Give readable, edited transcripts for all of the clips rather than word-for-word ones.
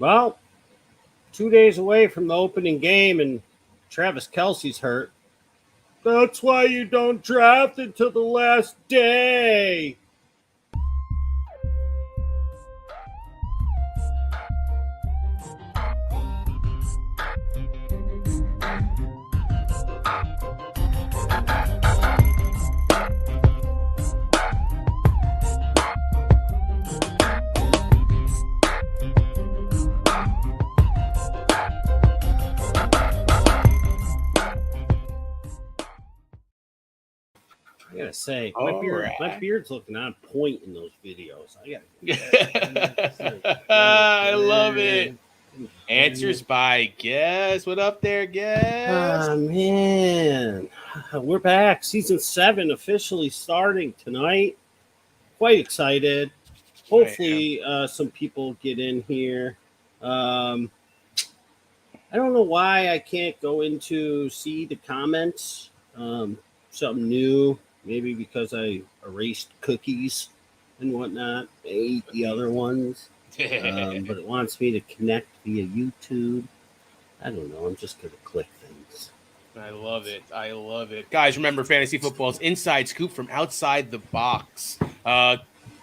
Well, 2 days away from the opening game, and Travis Kelce's hurt. That's why you don't draft until the last day. I gotta say, my beard's looking on point in those videos. I love it. Answers by Guess. What up there, Guess? Oh, man. We're back. Season 7 officially starting tonight. Quite excited. Hopefully, some people get in here. I don't know why I can't go into see the comments. Something new. Maybe because I erased cookies and whatnot. I ate the other ones. But it wants me to connect via YouTube. I don't know. I'm just going to click things. I love it. I love it. Guys, remember Fantasy Football's inside scoop from outside the box.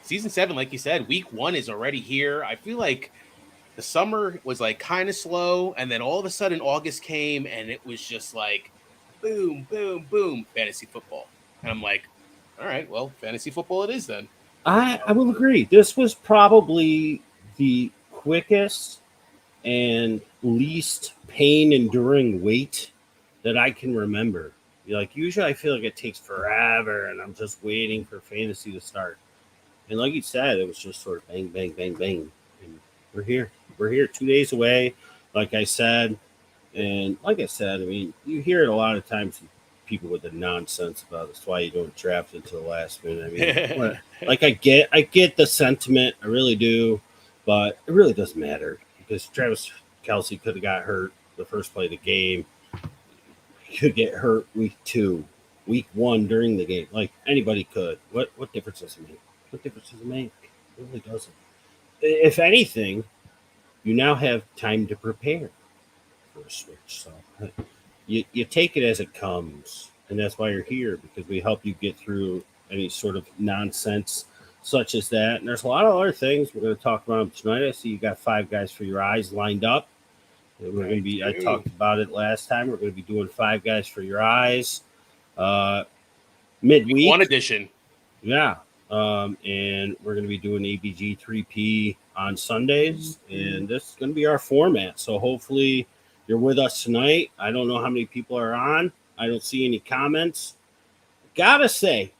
Season 7, like you said, week 1 is already here. I feel like the summer was like kind of slow, and then all of a sudden August came, and it was just like boom, boom, boom, fantasy football. And I'm like, all right, well, fantasy football it is then. I will agree. This was probably the quickest and least pain-enduring wait that I can remember. Like, usually I feel like it takes forever, and I'm just waiting for fantasy to start. And like you said, it was just sort of bang, bang, bang, bang. And we're here. We're here 2 days away, like I said. And like I said, I mean, you hear it a lot of times from people with the nonsense about that's why you don't draft until the last minute. I mean, like I get the sentiment, I really do, but it really doesn't matter because Travis Kelce could have got hurt the first play of the game. He could get hurt week 2, week 1 during the game. Like anybody could. What difference does it make? What difference does it make? It really doesn't. If anything, you now have time to prepare for a switch. So you take it as it comes, and that's why you're here, because we help you get through any sort of nonsense such as that. And there's a lot of other things we're going to talk about tonight. I see you got 5 guys for your eyes lined up. And we're going to be, I talked about it last time. We're going to be doing 5 guys for your eyes midweek. 1 edition. Yeah. And we're going to be doing ABG3P on Sundays. And this is going to be our format. So hopefully you're with us tonight. I don't know how many people are on. I don't see any comments. Gotta say,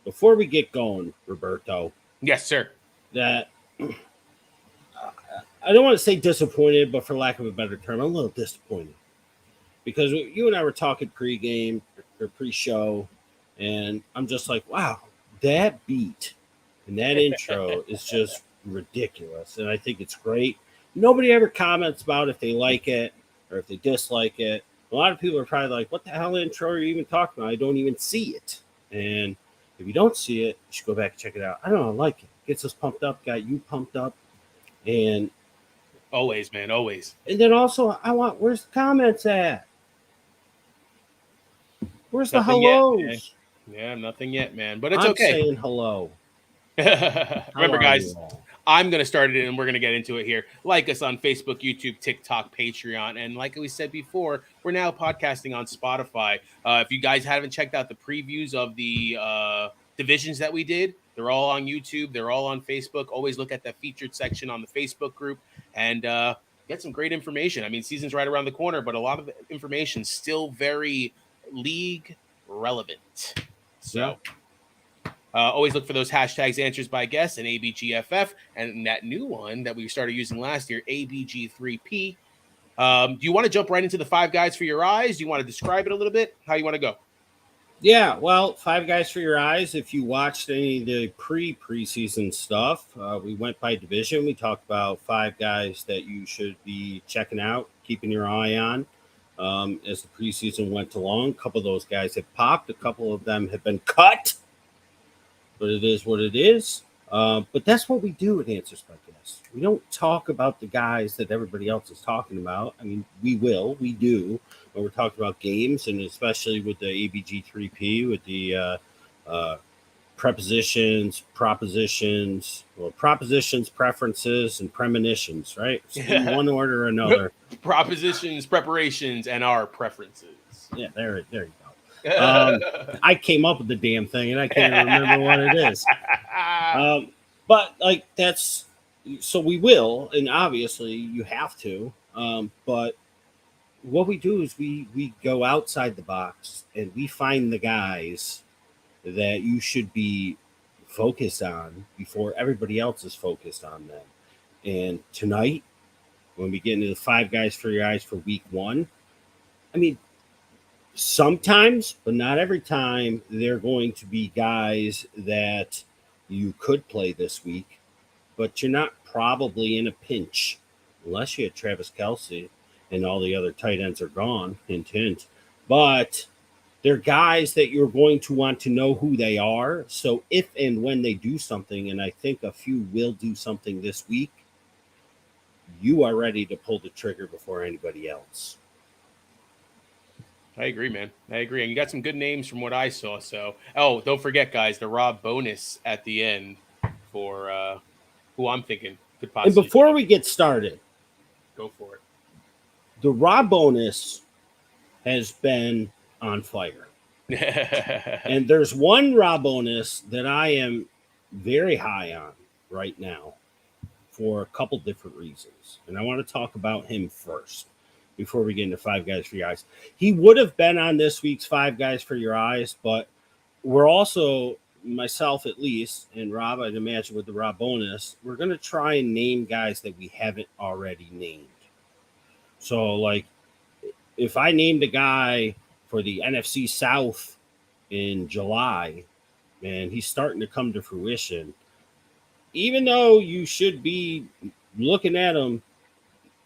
before we get going, Roberto. Yes, sir. That I don't want to say disappointed, but for lack of a better term, I'm a little disappointed. Because you and I were talking pregame or pre-show, and I'm just like, wow, that beat and that intro is just ridiculous. And I think it's great. Nobody ever comments about if they like it or if they dislike it. A lot of people are probably like, what the hell intro are you even talking about? I don't even see it. And if you don't see it, you should go back and check it out. I don't know, I like it. Gets us pumped up, got you pumped up. And always, man, always. And then also, where's the comments at? Where's nothing the hellos? Yet, yeah, nothing yet, man. But it's I'm okay. Saying hello. Remember, guys, I'm going to start it, and we're going to get into it here. Like us on Facebook, YouTube, TikTok, Patreon. And like we said before, we're now podcasting on Spotify. If you guys haven't checked out the previews of the divisions that we did, they're all on YouTube. They're all on Facebook. Always look at the featured section on the Facebook group and get some great information. I mean, season's right around the corner, but a lot of the information is still very league relevant. So... Yeah. Always look for those hashtags, answers by guess, and ABGFF, and that new one that we started using last year, ABG3P. Do you want to jump right into the 5 guys for your eyes? Do you want to describe it a little bit? How you want to go? Yeah, well, 5 guys for your eyes. If you watched any of the preseason stuff, we went by division. We talked about 5 guys that you should be checking out, keeping your eye on as the preseason went along. A couple of those guys have popped. A couple of them have been cut. But it is what it is. But that's what we do at Answers Podcast. We don't talk about the guys that everybody else is talking about. I mean, we do, when we're talking about games, and especially with the ABG3P, with the propositions, preferences, and premonitions, right? So in one order or another. Propositions, preparations, and our preferences. Yeah, there you go. I came up with the damn thing, and I can't remember what it is. But like that's so we will, and obviously you have to. But what we do is we go outside the box and we find the guys that you should be focused on before everybody else is focused on them. And tonight, when we get into the 5 guys for your eyes for week 1, I mean, sometimes, but not every time, they're going to be guys that you could play this week, but you're not probably in a pinch unless you had Travis Kelce and all the other tight ends are gone. Hint, hint. But they're guys that you're going to want to know who they are. So if and when they do something, and I think a few will do something this week, you are ready to pull the trigger before anybody else. I agree, man. I agree. And you got some good names from what I saw. So, don't forget, guys, the Rob bonus at the end for who I'm thinking could possibly. And before we get started, go for it. The Rob bonus has been on fire. And there's one Rob bonus that I am very high on right now for a couple different reasons. And I want to talk about him first before we get into 5 guys for your eyes. He would have been on this week's 5 guys for your eyes, but we're also, myself at least, and Rob, I'd imagine with the Rob bonus, we're going to try and name guys that we haven't already named. So, like, if I named a guy for the NFC South in July, and he's starting to come to fruition, even though you should be looking at him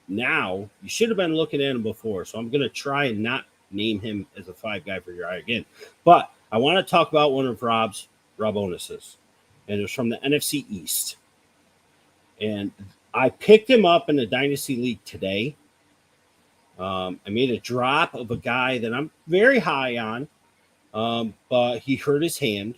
now, you should have been looking at him before. So I'm going to try and not name him as a 5 guy for your eye again. But I want to talk about one of Rob's Rob bonuses, and it's from the NFC East. And I picked him up in the Dynasty League today. I made a drop of a guy that I'm very high on, but he hurt his hand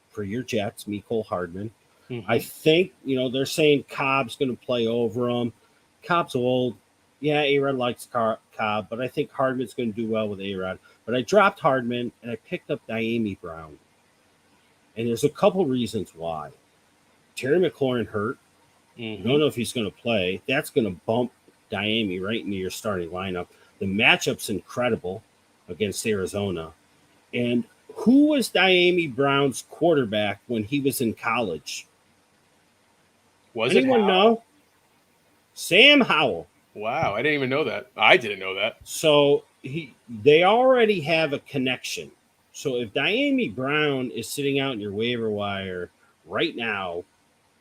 for your Jets, Mecole Hardman. Mm-hmm. I think, they're saying Cobb's going to play over him. Cobb's old. Yeah, A-Rod likes Cobb, but I think Hardman's going to do well with A-Rod. But I dropped Hardman, and I picked up Diami Brown. And there's a couple reasons why. Terry McLaurin hurt. Mm-hmm. I don't know if he's going to play. That's going to bump Diami right into your starting lineup. The matchup's incredible against Arizona. And who was Diami Brown's quarterback when he was in college? Anyone know? Sam Howell. Wow, I didn't even know that. I didn't know that. So they already have a connection. So if Diami Brown is sitting out in your waiver wire right now,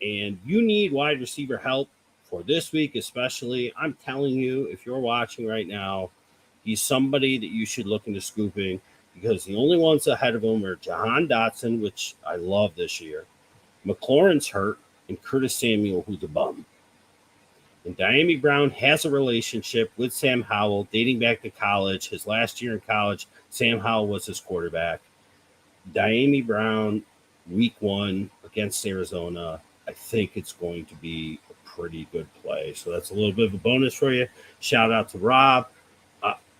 and you need wide receiver help for this week especially, I'm telling you, if you're watching right now, he's somebody that you should look into scooping, because the only ones ahead of him are Jahan Dotson, which I love this year, McLaurin's hurt, and Curtis Samuel, who's a bum. And Diami Brown has a relationship with Sam Howell dating back to college. His last year in college, Sam Howell was his quarterback. Diami Brown, week 1 against Arizona, I think it's going to be a pretty good play. So that's a little bit of a bonus for you. Shout out to Rob.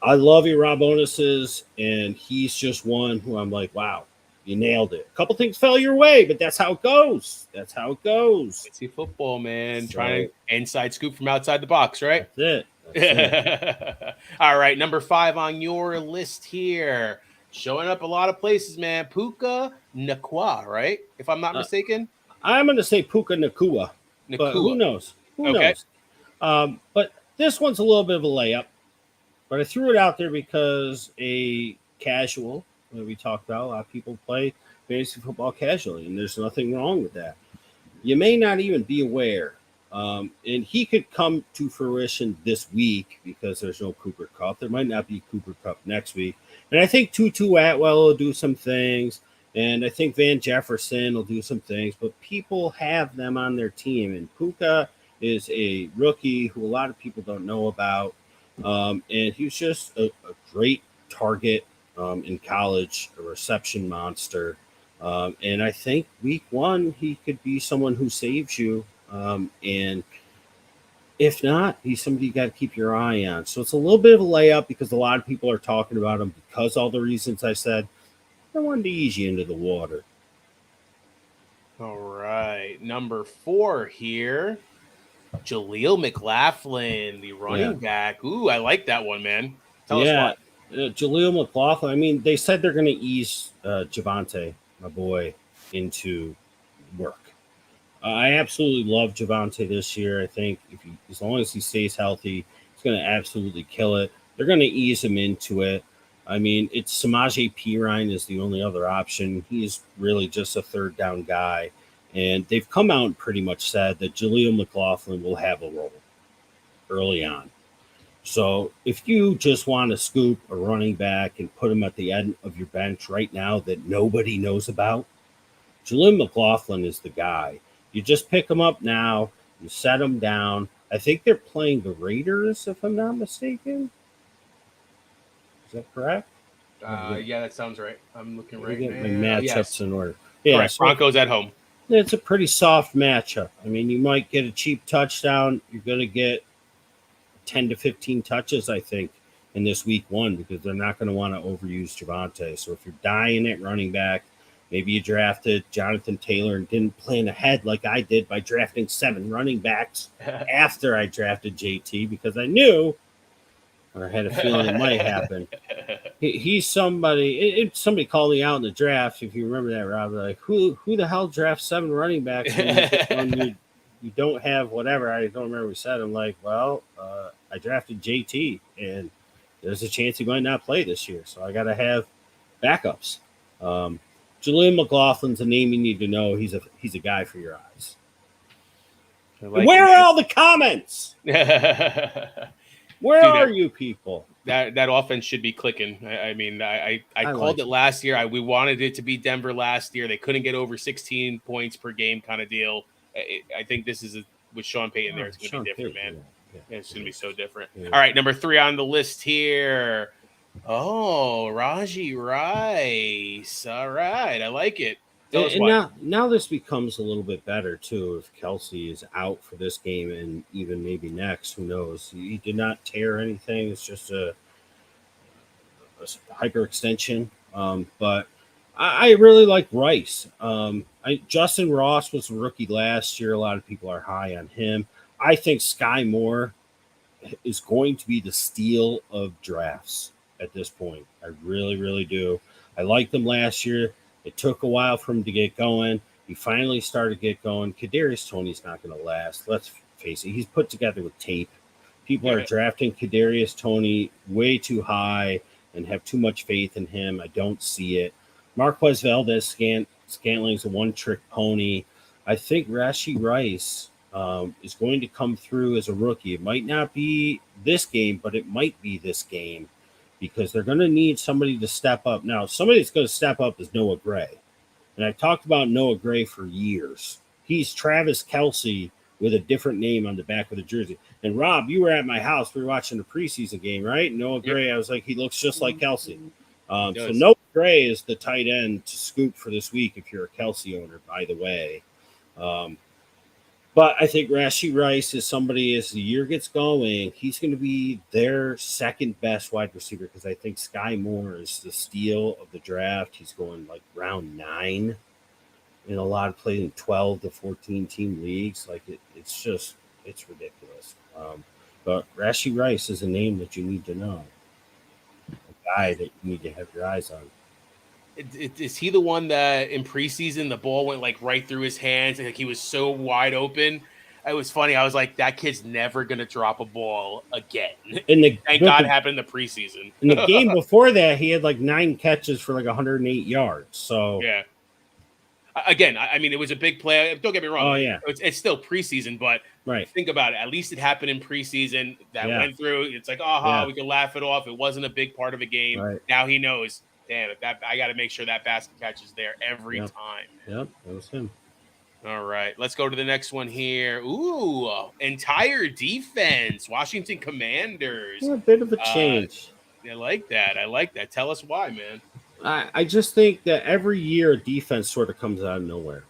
I love your Rob bonuses, and he's just one who I'm like, wow, you nailed it. A couple things fell your way, but that's how it goes. That's how it goes. Fantasy football, man. So, trying to inside scoop from outside the box, right? That's it. All right, number 5 on your list here. Showing up a lot of places, man. Puka Nacua, right? If I'm not mistaken. I'm going to say Puka Nacua, but who knows? Who knows? But this one's a little bit of a layup. But I threw it out there because a casual that we talked about, a lot of people play fantasy football casually, and there's nothing wrong with that. You may not even be aware. And he could come to fruition this week because there's no Cooper Kupp. There might not be Cooper Kupp next week. And I think Tutu Atwell will do some things. And I think Van Jefferson will do some things, but people have them on their team. And Puka is a rookie who a lot of people don't know about. And he was just a great target in college, a reception monster. And I think week one, he could be someone who saves you. And if not, he's somebody you got to keep your eye on. So it's a little bit of a layup because a lot of people are talking about him because all the reasons I said. I wanted to ease you into the water. All right. Number 4 here. Jaleel McLaughlin, the running back. Ooh, I like that one, man. Tell us why. Jaleel McLaughlin. I mean, they said they're going to ease Javonte, my boy, into work. I absolutely love Javonte this year. I think as long as he stays healthy, he's going to absolutely kill it. They're going to ease him into it. I mean, it's Samaje Perine is the only other option. He's really just a third down guy. And they've come out and pretty much said that Jaleel McLaughlin will have a role early on. So if you just want to scoop a running back and put him at the end of your bench right now that nobody knows about, Jaleel McLaughlin is the guy. You just pick him up now, you set him down. I think they're playing the Raiders, if I'm not mistaken. Is that correct? Yeah, that sounds right. I'm looking right now. My matchups in order. Yeah, correct. So Broncos at home. It's a pretty soft matchup. I mean, you might get a cheap touchdown. You're going to get 10 to 15 touches, I think, in this week one because they're not going to want to overuse Javonte. So if you're dying at running back, maybe you drafted Jonathan Taylor and didn't plan ahead like I did by drafting 7 running backs after I drafted JT because I knew or I had a feeling it might happen. He's somebody. Somebody called me out in the draft. If you remember that, Rob, like who the hell drafts 7 running backs when you don't have whatever? I don't remember. We said I'm like, well, I drafted JT, and there's a chance he might not play this year, so I got to have backups. Jaleel McLaughlin's a name you need to know. He's a guy for your eyes. Where are all the comments? Where are you people? That offense should be clicking. I mean, I called it last year. We wanted it to be Denver last year. They couldn't get over 16 points per game kind of deal. I think this is with Sean Payton there. It's going to be different, man. Yeah, it's going to be so different. Yeah. All right, number 3 on the list here. Oh, Raji Rice. All right, I like it. Now this becomes a little bit better too. If Kelsey is out for this game and even maybe next, who knows? He did not tear anything. It's just a hyperextension. But I really like Rice. Justin Ross was a rookie last year. A lot of people are high on him. I think Sky Moore is going to be the steal of drafts at this point. I really, really do. I liked them last year. It took a while for him to get going. He finally started to get going. Kadarius Toney's not going to last. Let's face it. He's put together with tape. People are drafting Kadarius Toney way too high and have too much faith in him. I don't see it. Marquez Valdez-Scantling's a one-trick pony. I think Rashee Rice is going to come through as a rookie. It might not be this game, but it might be this game because they're going to need somebody to step up. Now, somebody that's going to step up is Noah Gray. And I've talked about Noah Gray for years. He's Travis Kelce with a different name on the back of the jersey. And, Rob, you were at my house. We were watching the preseason game, right? Noah Gray, I was like, he looks just like Kelce. So Noah Gray is the tight end to scoop for this week if you're a Kelce owner, by the way. But I think Rashee Rice is somebody, as the year gets going, he's going to be their second best wide receiver because I think Sky Moore is the steal of the draft. He's going like round 9 in a lot of plays in 12 to 14 team leagues. Like it's ridiculous. But Rashee Rice is a name that you need to know, a guy that you need to have your eyes on. Is he the one that in preseason the ball went like right through his hands? Like he was so wide open. It was funny. I was like, that kid's never gonna drop a ball again. Thank God it happened in the preseason. In the game before that, he had like 9 catches for like 108 yards. So yeah. Again, I mean, it was a big play. Don't get me wrong. Oh yeah, it's still preseason, but think about it. At least it happened in preseason. That went through. It's like, we can laugh it off. It wasn't a big part of a game. Right. Now he knows. damn it, that I got to make sure that basket catch is there every Yep. time. Yep, that was him. All right, let's go to the next one here. Ooh, entire defense, Washington Commanders. Yeah, a bit of a change. I like that. I like that. Tell us why, man. I just think that every year defense sort of comes out of nowhere.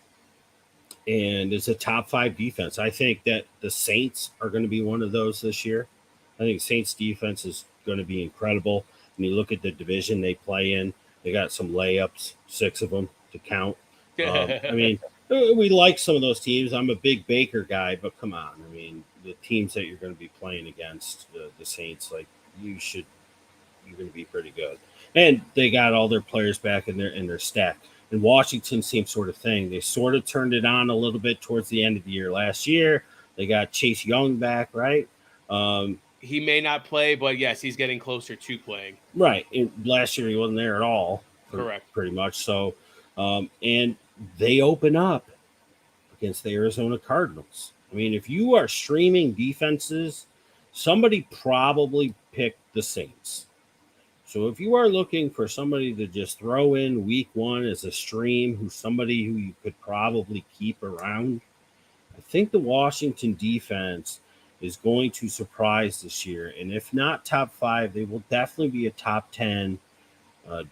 And it's a top 5 defense. I think that the Saints are going to be one of those this year. I think Saints defense is going to be incredible. When you look at the division they play in, they got some layups, 6 of them to count. I mean, we like some of those teams. I'm a big Baker guy, but come on. I mean, the teams that you're going to be playing against, the Saints, like you're going to be pretty good. And they got all their players back in their stack. And Washington, same sort of thing. They sort of turned it on a little bit towards the end of the year. Last year, they got Chase Young back, right? He may not play, but yes, he's getting closer to playing. Right. And last year, he wasn't there at all. Correct. Pretty much. So, and they open up against the Arizona Cardinals. I mean, if you are streaming defenses, somebody probably picked the Saints. So if you are looking for somebody to just throw in week 1 as a stream, somebody who you could probably keep around, I think the Washington defense is going to surprise this year. And if not top 5, they will definitely be a top 10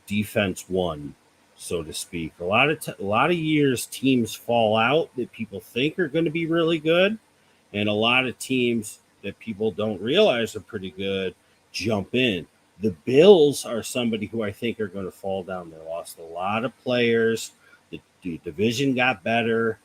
defense 1, so to speak. A lot of years teams fall out that people think are going to be really good, and a lot of teams that people don't realize are pretty good jump in. The Bills are somebody who I think are going to fall down. They lost a lot of players. The division got better.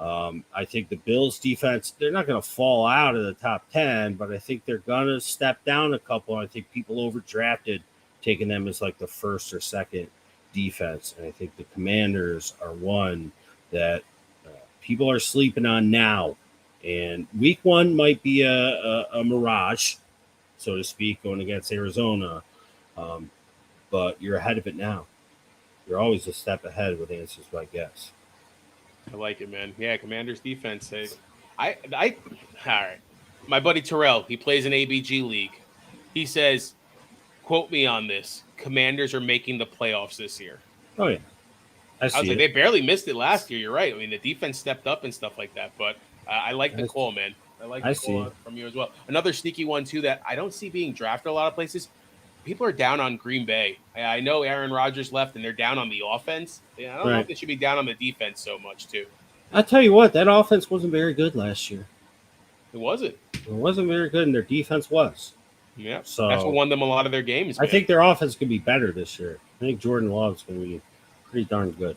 I think the Bills defense, they're not going to fall out of the top 10, but I think they're going to step down a couple. I think people overdrafted, taking them as like the first or second defense. And I think the Commanders are one that people are sleeping on now. And week 1 might be a mirage, so to speak, going against Arizona. But you're ahead of it now. You're always a step ahead with answers, I guess. I like it, man. Yeah, Commanders defense. All right. My buddy Terrell, he plays in ABG League. He says, quote me on this, Commanders are making the playoffs this year. Oh, yeah. I was like, they barely missed it last year. You're right. I mean, the defense stepped up and stuff like that. But I like the call, man. I like the call from you as well. Another sneaky one, too, that I don't see being drafted a lot of places. People are down on Green Bay. I know Aaron Rodgers left, and they're down on the offense. I don't know if they should be down on the defense so much, too. I'll tell you what, that offense wasn't very good last year. It wasn't. It wasn't very good, and their defense was. Yeah, so that's what won them a lot of their games. Man. I think their offense could be better this year. I think Jordan Love's going to be pretty darn good.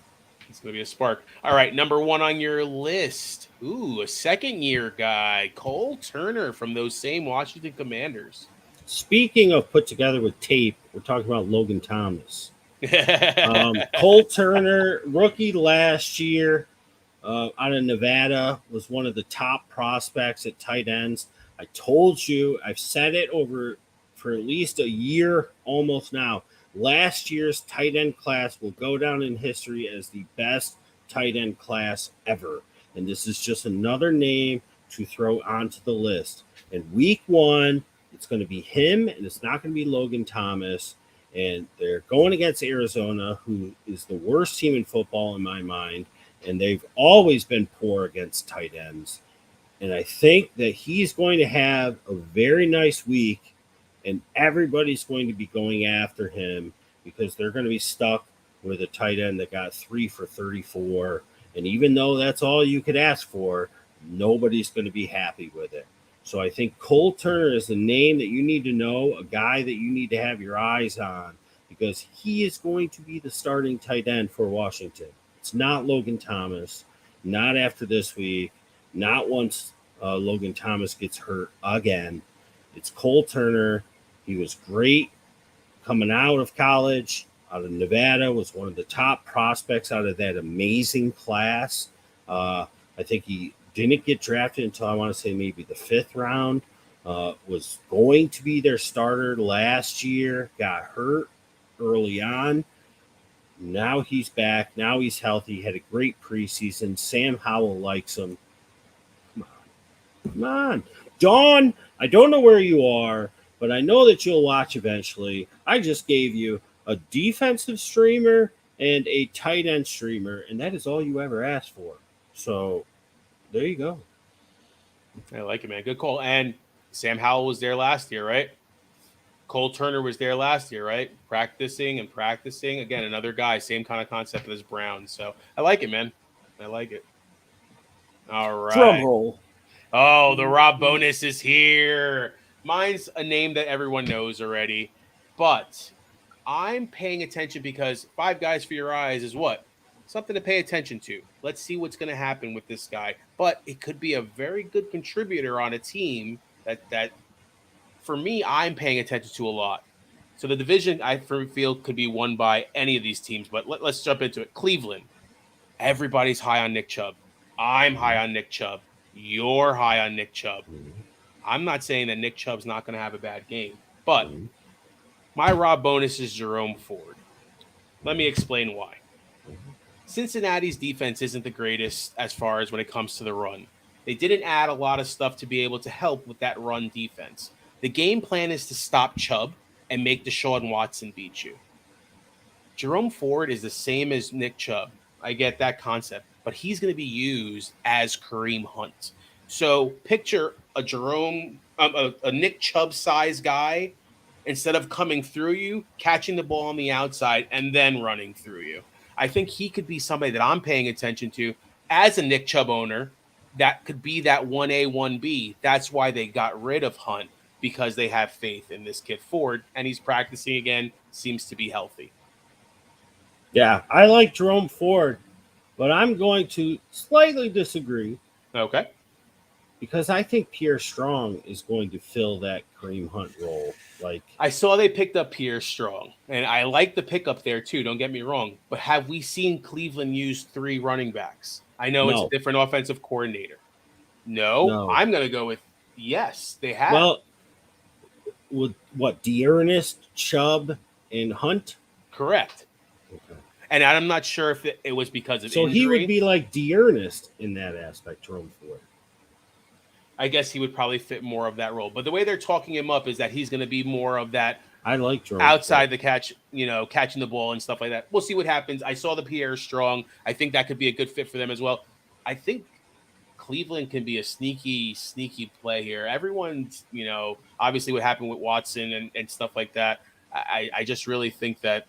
It's going to be a spark. All right, number 1 on your list. Ooh, a second-year guy, Cole Turner from those same Washington Commanders. Speaking of put together with tape, we're talking about Logan Thomas. Cole Turner, rookie last year out of Nevada, was one of the top prospects at tight ends. I told you, I've said it over for at least a year almost now. Last year's tight end class will go down in history as the best tight end class ever. And this is just another name to throw onto the list. And week 1, it's going to be him, and it's not going to be Logan Thomas. And they're going against Arizona, who is the worst team in football in my mind. And they've always been poor against tight ends. And I think that he's going to have a very nice week, and everybody's going to be going after him because they're going to be stuck with a tight end that got 3 for 34. And even though that's all you could ask for, nobody's going to be happy with it. So I think Cole Turner is the name that you need to know, a guy that you need to have your eyes on, because he is going to be the starting tight end for Washington. It's not Logan Thomas, not after this week, not once Logan Thomas gets hurt again. It's Cole Turner. He was great coming out of college, out of Nevada, was one of the top prospects out of that amazing class. I think he didn't get drafted until I want to say maybe the 5th round. Was going to be their starter last year, got hurt early on. Now he's back. Now he's healthy. Had a great preseason. Sam Howell likes him. Come on. Dawn, I don't know where you are, but I know that you'll watch eventually. I just gave you a defensive streamer and a tight end streamer, and that is all you ever asked for. So there you go. I like it, man. Good call. And Sam Howell was there last year, right? Cole Turner was there last year, right? Practicing and practicing. Again, another guy, same kind of concept as Brown. So I like it, man. I like it. All right. Drum roll. Oh, the Rob bonus is here. Mine's a name that everyone knows already, but I'm paying attention because Five Guys for Your Eyes is what? Something to pay attention to. Let's see what's going to happen with this guy. But it could be a very good contributor on a team that for me, I'm paying attention to a lot. So the division, I feel, could be won by any of these teams. But let's jump into it. Cleveland. Everybody's high on Nick Chubb. I'm high on Nick Chubb. You're high on Nick Chubb. I'm not saying that Nick Chubb's not going to have a bad game, but my Rob bonus is Jerome Ford. Let me explain why. Cincinnati's defense isn't the greatest as far as when it comes to the run. They didn't add a lot of stuff to be able to help with that run defense. The game plan is to stop Chubb and make Deshaun Watson beat you. Jerome Ford is the same as Nick Chubb. I get that concept, but he's going to be used as Kareem Hunt. So picture a Nick Chubb size guy, instead of coming through you, catching the ball on the outside and then running through you. I think he could be somebody that I'm paying attention to as a Nick Chubb owner. That could be that 1A, 1B. That's why they got rid of Hunt, because they have faith in this kid Ford, and he's practicing again, seems to be healthy. Yeah, I like Jerome Ford, but I'm going to slightly disagree. Okay. Because I think Pierre Strong is going to fill that Kareem Hunt role. Like, I saw they picked up Pierre Strong, and I like the pickup there too, don't get me wrong. But have we seen Cleveland use 3 running backs? I know it's a different offensive coordinator. No. I'm going to go with yes, they have. Well, with what, Dearness, Chubb, and Hunt? Correct. Okay. And I'm not sure if it was because of injury. He would be like Dearness in that aspect, Jerome Ford. I guess he would probably fit more of that role. But the way they're talking him up is that he's going to be more of that. I like Jerome outside the catch, catching the ball and stuff like that. We'll see what happens. I saw the Pierre Strong. I think that could be a good fit for them as well. I think Cleveland can be a sneaky play here. Everyone's, obviously what happened with Watson and stuff like that. I just really think that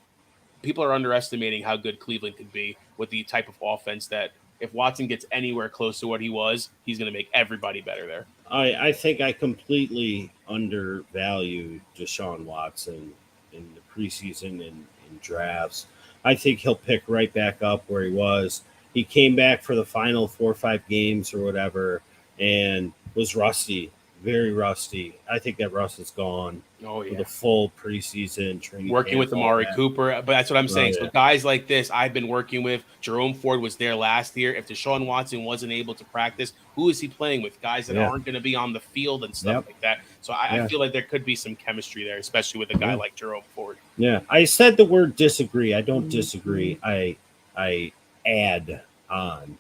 people are underestimating how good Cleveland could be with the type of offense that if Watson gets anywhere close to what he was, he's going to make everybody better there. I think I completely undervalue Deshaun Watson in the preseason and in drafts. I think he'll pick right back up where he was. He came back for the final 4 or 5 games or whatever and was rusty, very rusty. I think that rust is gone. Oh, yeah. For the full preseason training. Working with Amari Cooper. But that's what I'm saying. So guys like this, I've been working with. Jerome Ford was there last year. If Deshaun Watson wasn't able to practice, who is he playing with? Guys that aren't going to be on the field and stuff like that. So I feel like there could be some chemistry there, especially with a guy like Jerome Ford. Yeah. I said the word disagree. I don't disagree. I add on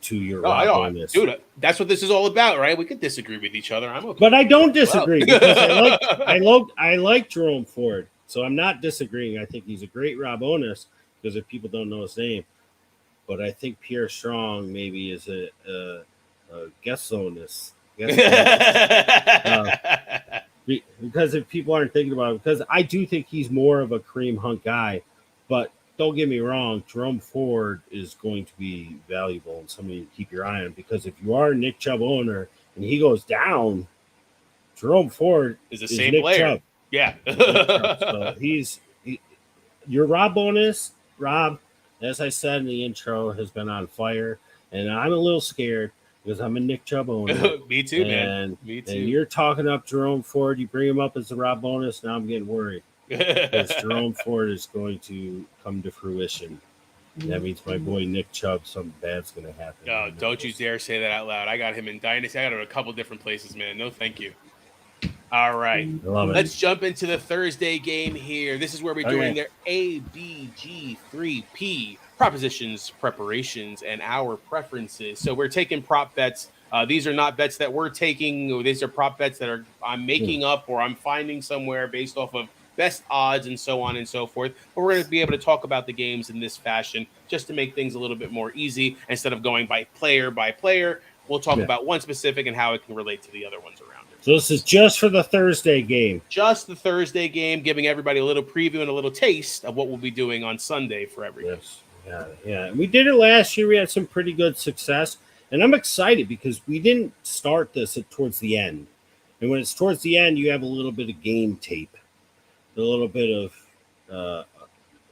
to your bonus. Dude, that's what this is all about, right? We could disagree with each other. I'm okay. But I don't disagree because I like Jerome Ford. So I'm not disagreeing. I think he's a great Robonis because if people don't know his name. But I think Pierre Strong maybe is a guestonus. Because if people aren't thinking about it, because I do think he's more of a Kareem Hunt guy, but don't get me wrong, Jerome Ford is going to be valuable and somebody to keep your eye on because if you are a Nick Chubb owner and he goes down, Jerome Ford is the same Nick player. Chubb. Yeah. So your Rob bonus, Rob, as I said in the intro, has been on fire. And I'm a little scared because I'm a Nick Chubb owner. Me too, man. Me too. And you're talking up Jerome Ford. You bring him up as a Rob bonus. Now I'm getting worried. Because Jerome Ford is going to come to fruition. That means my boy Nick Chubb, something bad's going to happen. Oh, don't you dare say that out loud. I got him in Dynasty. I got him in a couple different places, man. No, thank you. All right. Let's jump into the Thursday game here. This is where we're doing their ABG3P propositions, preparations, and our preferences. So we're taking prop bets. These are not bets that we're taking. These are prop bets that I'm making up or I'm finding somewhere based off of best odds, and so on and so forth. But we're going to be able to talk about the games in this fashion just to make things a little bit more easy. Instead of going by player, we'll talk about one specific and how it can relate to the other ones around it. So this is just for the Thursday game. Just the Thursday game, giving everybody a little preview and a little taste of what we'll be doing on Sunday for everything. Yes. Yeah. We did it last year. We had some pretty good success. And I'm excited because we didn't start this towards the end. And when it's towards the end, you have a little bit of game tape, a little bit of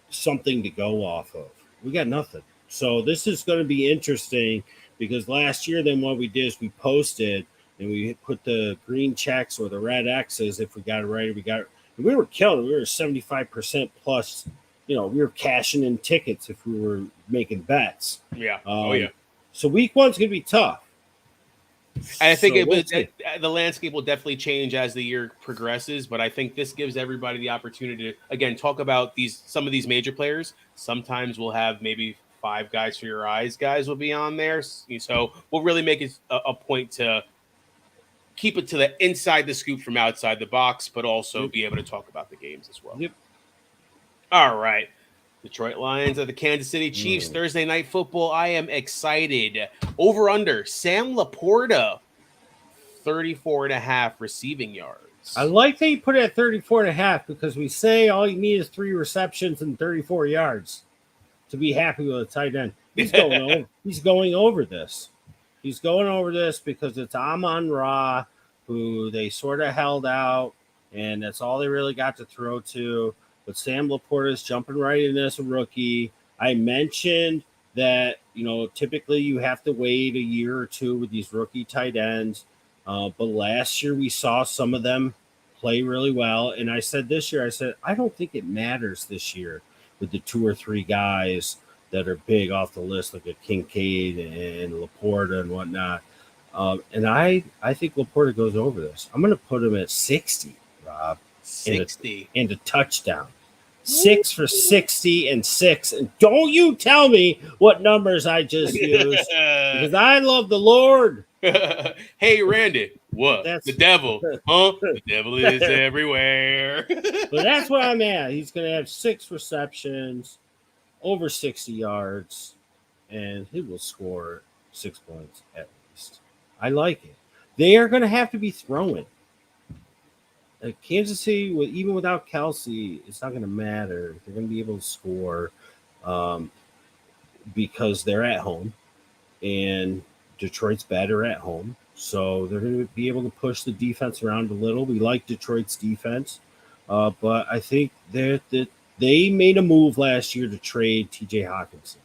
something to go off of. We got nothing. So this is going to be interesting because last year, then what we did is we posted and we put the green checks or the red X's if we got it right. We were killing. We were 75% plus. We were cashing in tickets if we were making bets. Yeah. So week one's going to be tough. And I think the landscape will definitely change as the year progresses, but I think this gives everybody the opportunity to, again, talk about some of these major players. Sometimes we'll have maybe 5 guys for your eyes guys will be on there. So we'll really make it a point to keep it to the inside the scoop from outside the box, but also be able to talk about the games as well. Yep. All right. Detroit Lions at the Kansas City Chiefs, Thursday Night Football. I am excited. Over under, Sam Laporta, 34.5 receiving yards. I like that you put it at 34.5 because we say all you need is 3 receptions and 34 yards to be happy with a tight end. He's going over this. He's going over this because it's Amon-Ra, who they sort of held out, and that's all they really got to throw to. But Sam Laporta is jumping right in as a rookie. I mentioned that, typically you have to wait a year or two with these rookie tight ends. But last year we saw some of them play really well. And I said this year, I don't think it matters this year with the 2 or 3 guys that are big off the list, like a Kincaid and Laporta and whatnot. And I think Laporta goes over this. I'm going to put him at 60, Rob. 60. And a touchdown. 6 for 60 and 6. And don't you tell me what numbers I just used because I love the Lord. Hey, Randy, what? The devil. Huh? The devil is everywhere. But that's where I'm at. He's going to have 6 receptions, over 60 yards, and he will score 6 points at least. I like it. They are going to have to be throwing. Kansas City, even without Kelsey, it's not going to matter. They're going to be able to score because they're at home, and Detroit's better at home. So they're going to be able to push the defense around a little. We like Detroit's defense, but I think that they made a move last year to trade T.J. Hawkinson,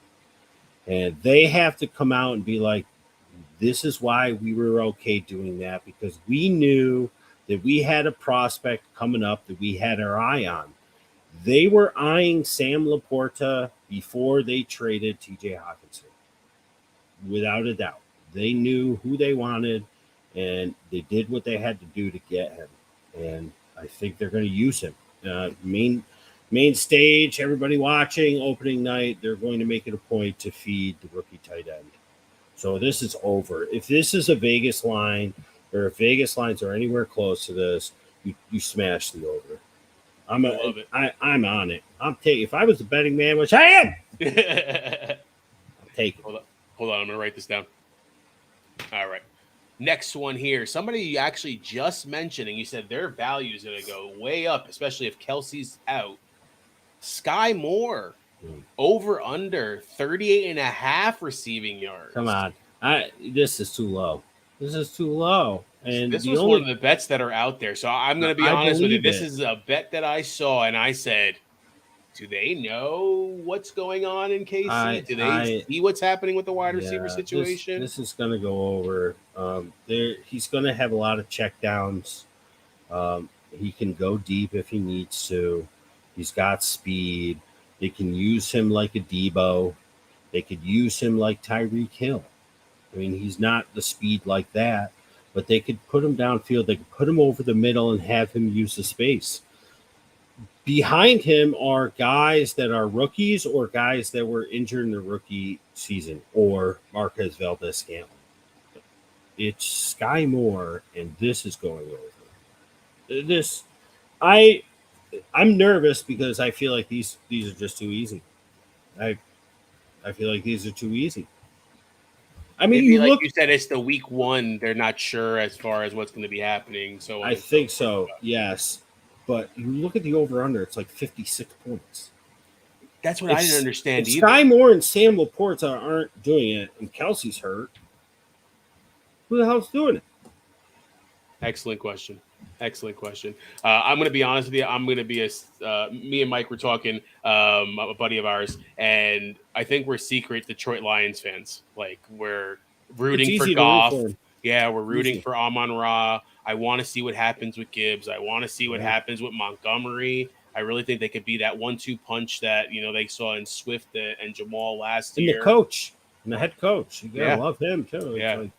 and they have to come out and be like, this is why we were okay doing that because we knew – that we had a prospect coming up that we had our eye on. They were eyeing Sam Laporta before they traded T.J. Hawkinson. Without a doubt. They knew who they wanted, and they did what they had to do to get him. And I think they're going to use him. Main stage, everybody watching, opening night, they're going to make it a point to feed the rookie tight end. So this is over. If this is a Vegas line, or if Vegas lines are anywhere close to this, you smash the over. I'm on it. I'm taking. If I was a betting man, which I am, I'm taking. Hold on. I'm gonna write this down. All right. Next one here. Somebody you actually just mentioned, and you said their value is gonna go way up, especially if Kelsey's out. Sky Moore, over under 38.5 receiving yards. Come on. This is too low. This is too low. And this was one of the bets that are out there. So I'm going to be honest with you. This is a bet that I saw, and I said, do they know what's going on in KC? Do they see what's happening with the wide receiver situation? This is going to go over. He's going to have a lot of checkdowns. He can go deep if he needs to. He's got speed. They can use him like a Debo. They could use him like Tyreek Hill. I mean, he's not the speed like that, but they could put him downfield. They could put him over the middle and have him use the space. Behind him are guys that are rookies or guys that were injured in the rookie season or Marquez Valdez-Scantling. It's Sky Moore, and this is going over. I'm nervous because I feel like these are just too easy. I feel like these are too easy. I mean, Maybe you like look. you said, it's the week one. They're not sure as far as what's going to be happening. So on I and so think forth. so. Yes, but you look at the over under. It's like 56 points. That's what I didn't understand if either. Sky Moore and Sam Laporta aren't doing it, and Kelsey's hurt, who the hell's doing it? Excellent question. Excellent question. I'm going to be honest with you. I'm going to be me and Mike were talking, a buddy of ours, and I think we're secret Detroit Lions fans. Like we're It's rooting for easy to root Goff. for him. Yeah, we're rooting Easy. for Amon-Ra. I want to see what happens with Gibbs. I want to see what Yeah. happens with Montgomery. I really think they could be that 1-2 punch that they saw in Swift and Jamal last And year. the coach, and the head coach, you gotta Yeah. love him too. Yeah. It's like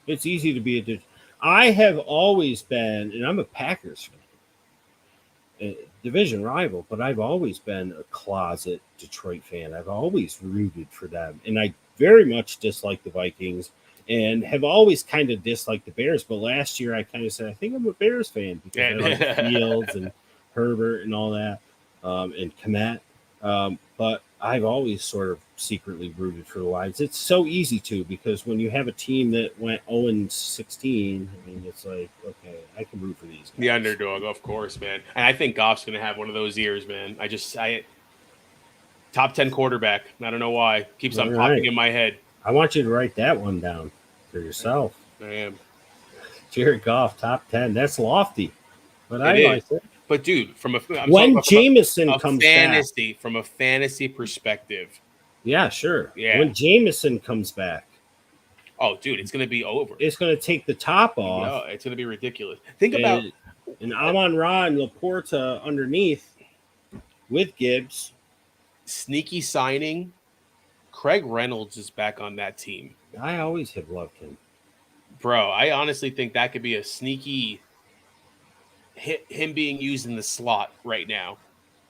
it's easy to be a. I have always been, and I'm a Packers fan, a division rival, but I've always been a closet Detroit fan. I've always rooted for them, and I very much dislike the Vikings, and have always kind of disliked the Bears. But last year, I kind of said I think I'm a Bears fan because I like Fields and Herbert and all that, and Kmet. But I've always sort of secretly rooted for the Lions. It's so easy to, because when you have a team that went 0-16, I mean, it's like, okay, I can root for these guys. The underdog, of course, man. And I think Goff's going to have one of those years, man. Top 10 quarterback. I don't know why. Keeps on popping in my head. I want you to write that one down for yourself. I am. Jared Goff, top 10. That's lofty, but I like it. But dude, when Jameson comes back, from a fantasy perspective, yeah, sure. Yeah. When Jameson comes back, oh, dude, it's going to be over. It's going to take the top off. No, it's going to be ridiculous. Think about and Amon-Ra and Laporta underneath with Gibbs. Sneaky signing. Craig Reynolds is back on that team. I always have loved him, bro. I honestly think that could be a sneaky. Him being used in the slot right now,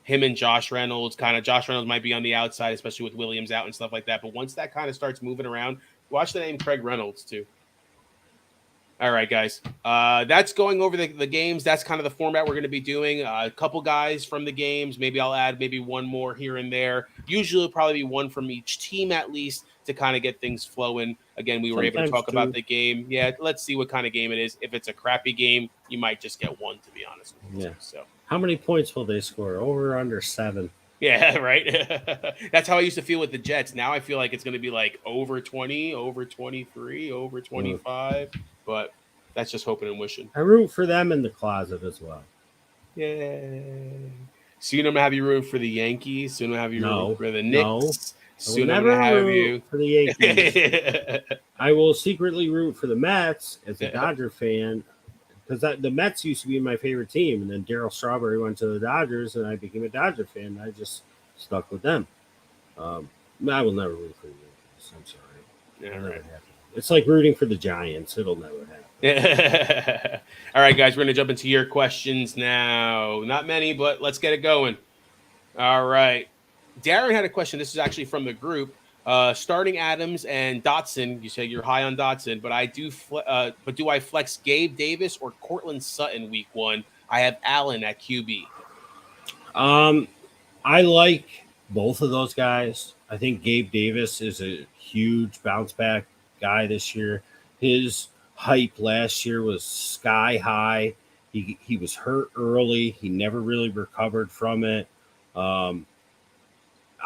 him and Josh Reynolds might be on the outside, especially with Williams out and stuff like that. But once that kind of starts moving around, watch the name Craig Reynolds too. All right, guys. That's going over the games. That's kind of the format we're going to be doing. A couple guys from the games. Maybe I'll add maybe one more here and there. Usually it'll probably be one from each team at least to kind of get things flowing. Again, we were able to talk about the game. Yeah, let's see what kind of game it is. If it's a crappy game, you might just get one, to be honest with you. Yeah. So, how many points will they score? Over or under 7? Yeah, right. That's how I used to feel with the Jets. Now I feel like it's going to be like over 20, over 23, over 25. But that's just hoping and wishing. I root for them in the closet as well. Yay. Soon I'm going to have you root for the Yankees. Soon I'm going to have you root for the Knicks. No. Soon I'm going to have you for the Yankees. I will secretly root for the Mets as a Dodger fan, because the Mets used to be my favorite team, and then Darryl Strawberry went to the Dodgers, and I became a Dodger fan. I just stuck with them. I will never root for the Yankees. I'm sorry. Yeah, right. It's like rooting for the Giants. It'll never happen. All right, guys, we're going to jump into your questions now. Not many, but let's get it going. All right. Darren had a question. This is actually from the group. Starting Adams and Dotson. You say you're high on Dotson, but but do I flex Gabe Davis or Cortland Sutton week 1? I have Allen at QB. I like both of those guys. I think Gabe Davis is a huge bounce back guy this year. His hype last year was sky high. He was hurt early. He never really recovered from it.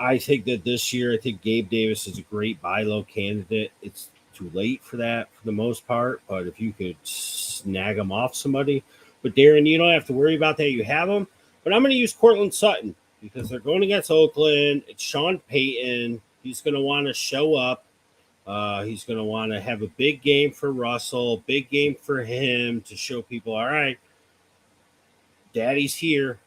I think that this year, I think Gabe Davis is a great buy low candidate. It's too late for that for the most part, but if you could snag him off somebody. But Darren, you don't have to worry about that. You have him. But I'm going to use Cortland Sutton because they're going against Oakland. It's Sean Payton. He's going to want to show up. He's going to want to have a big game for Russell, big game for him to show people, all right, Daddy's here.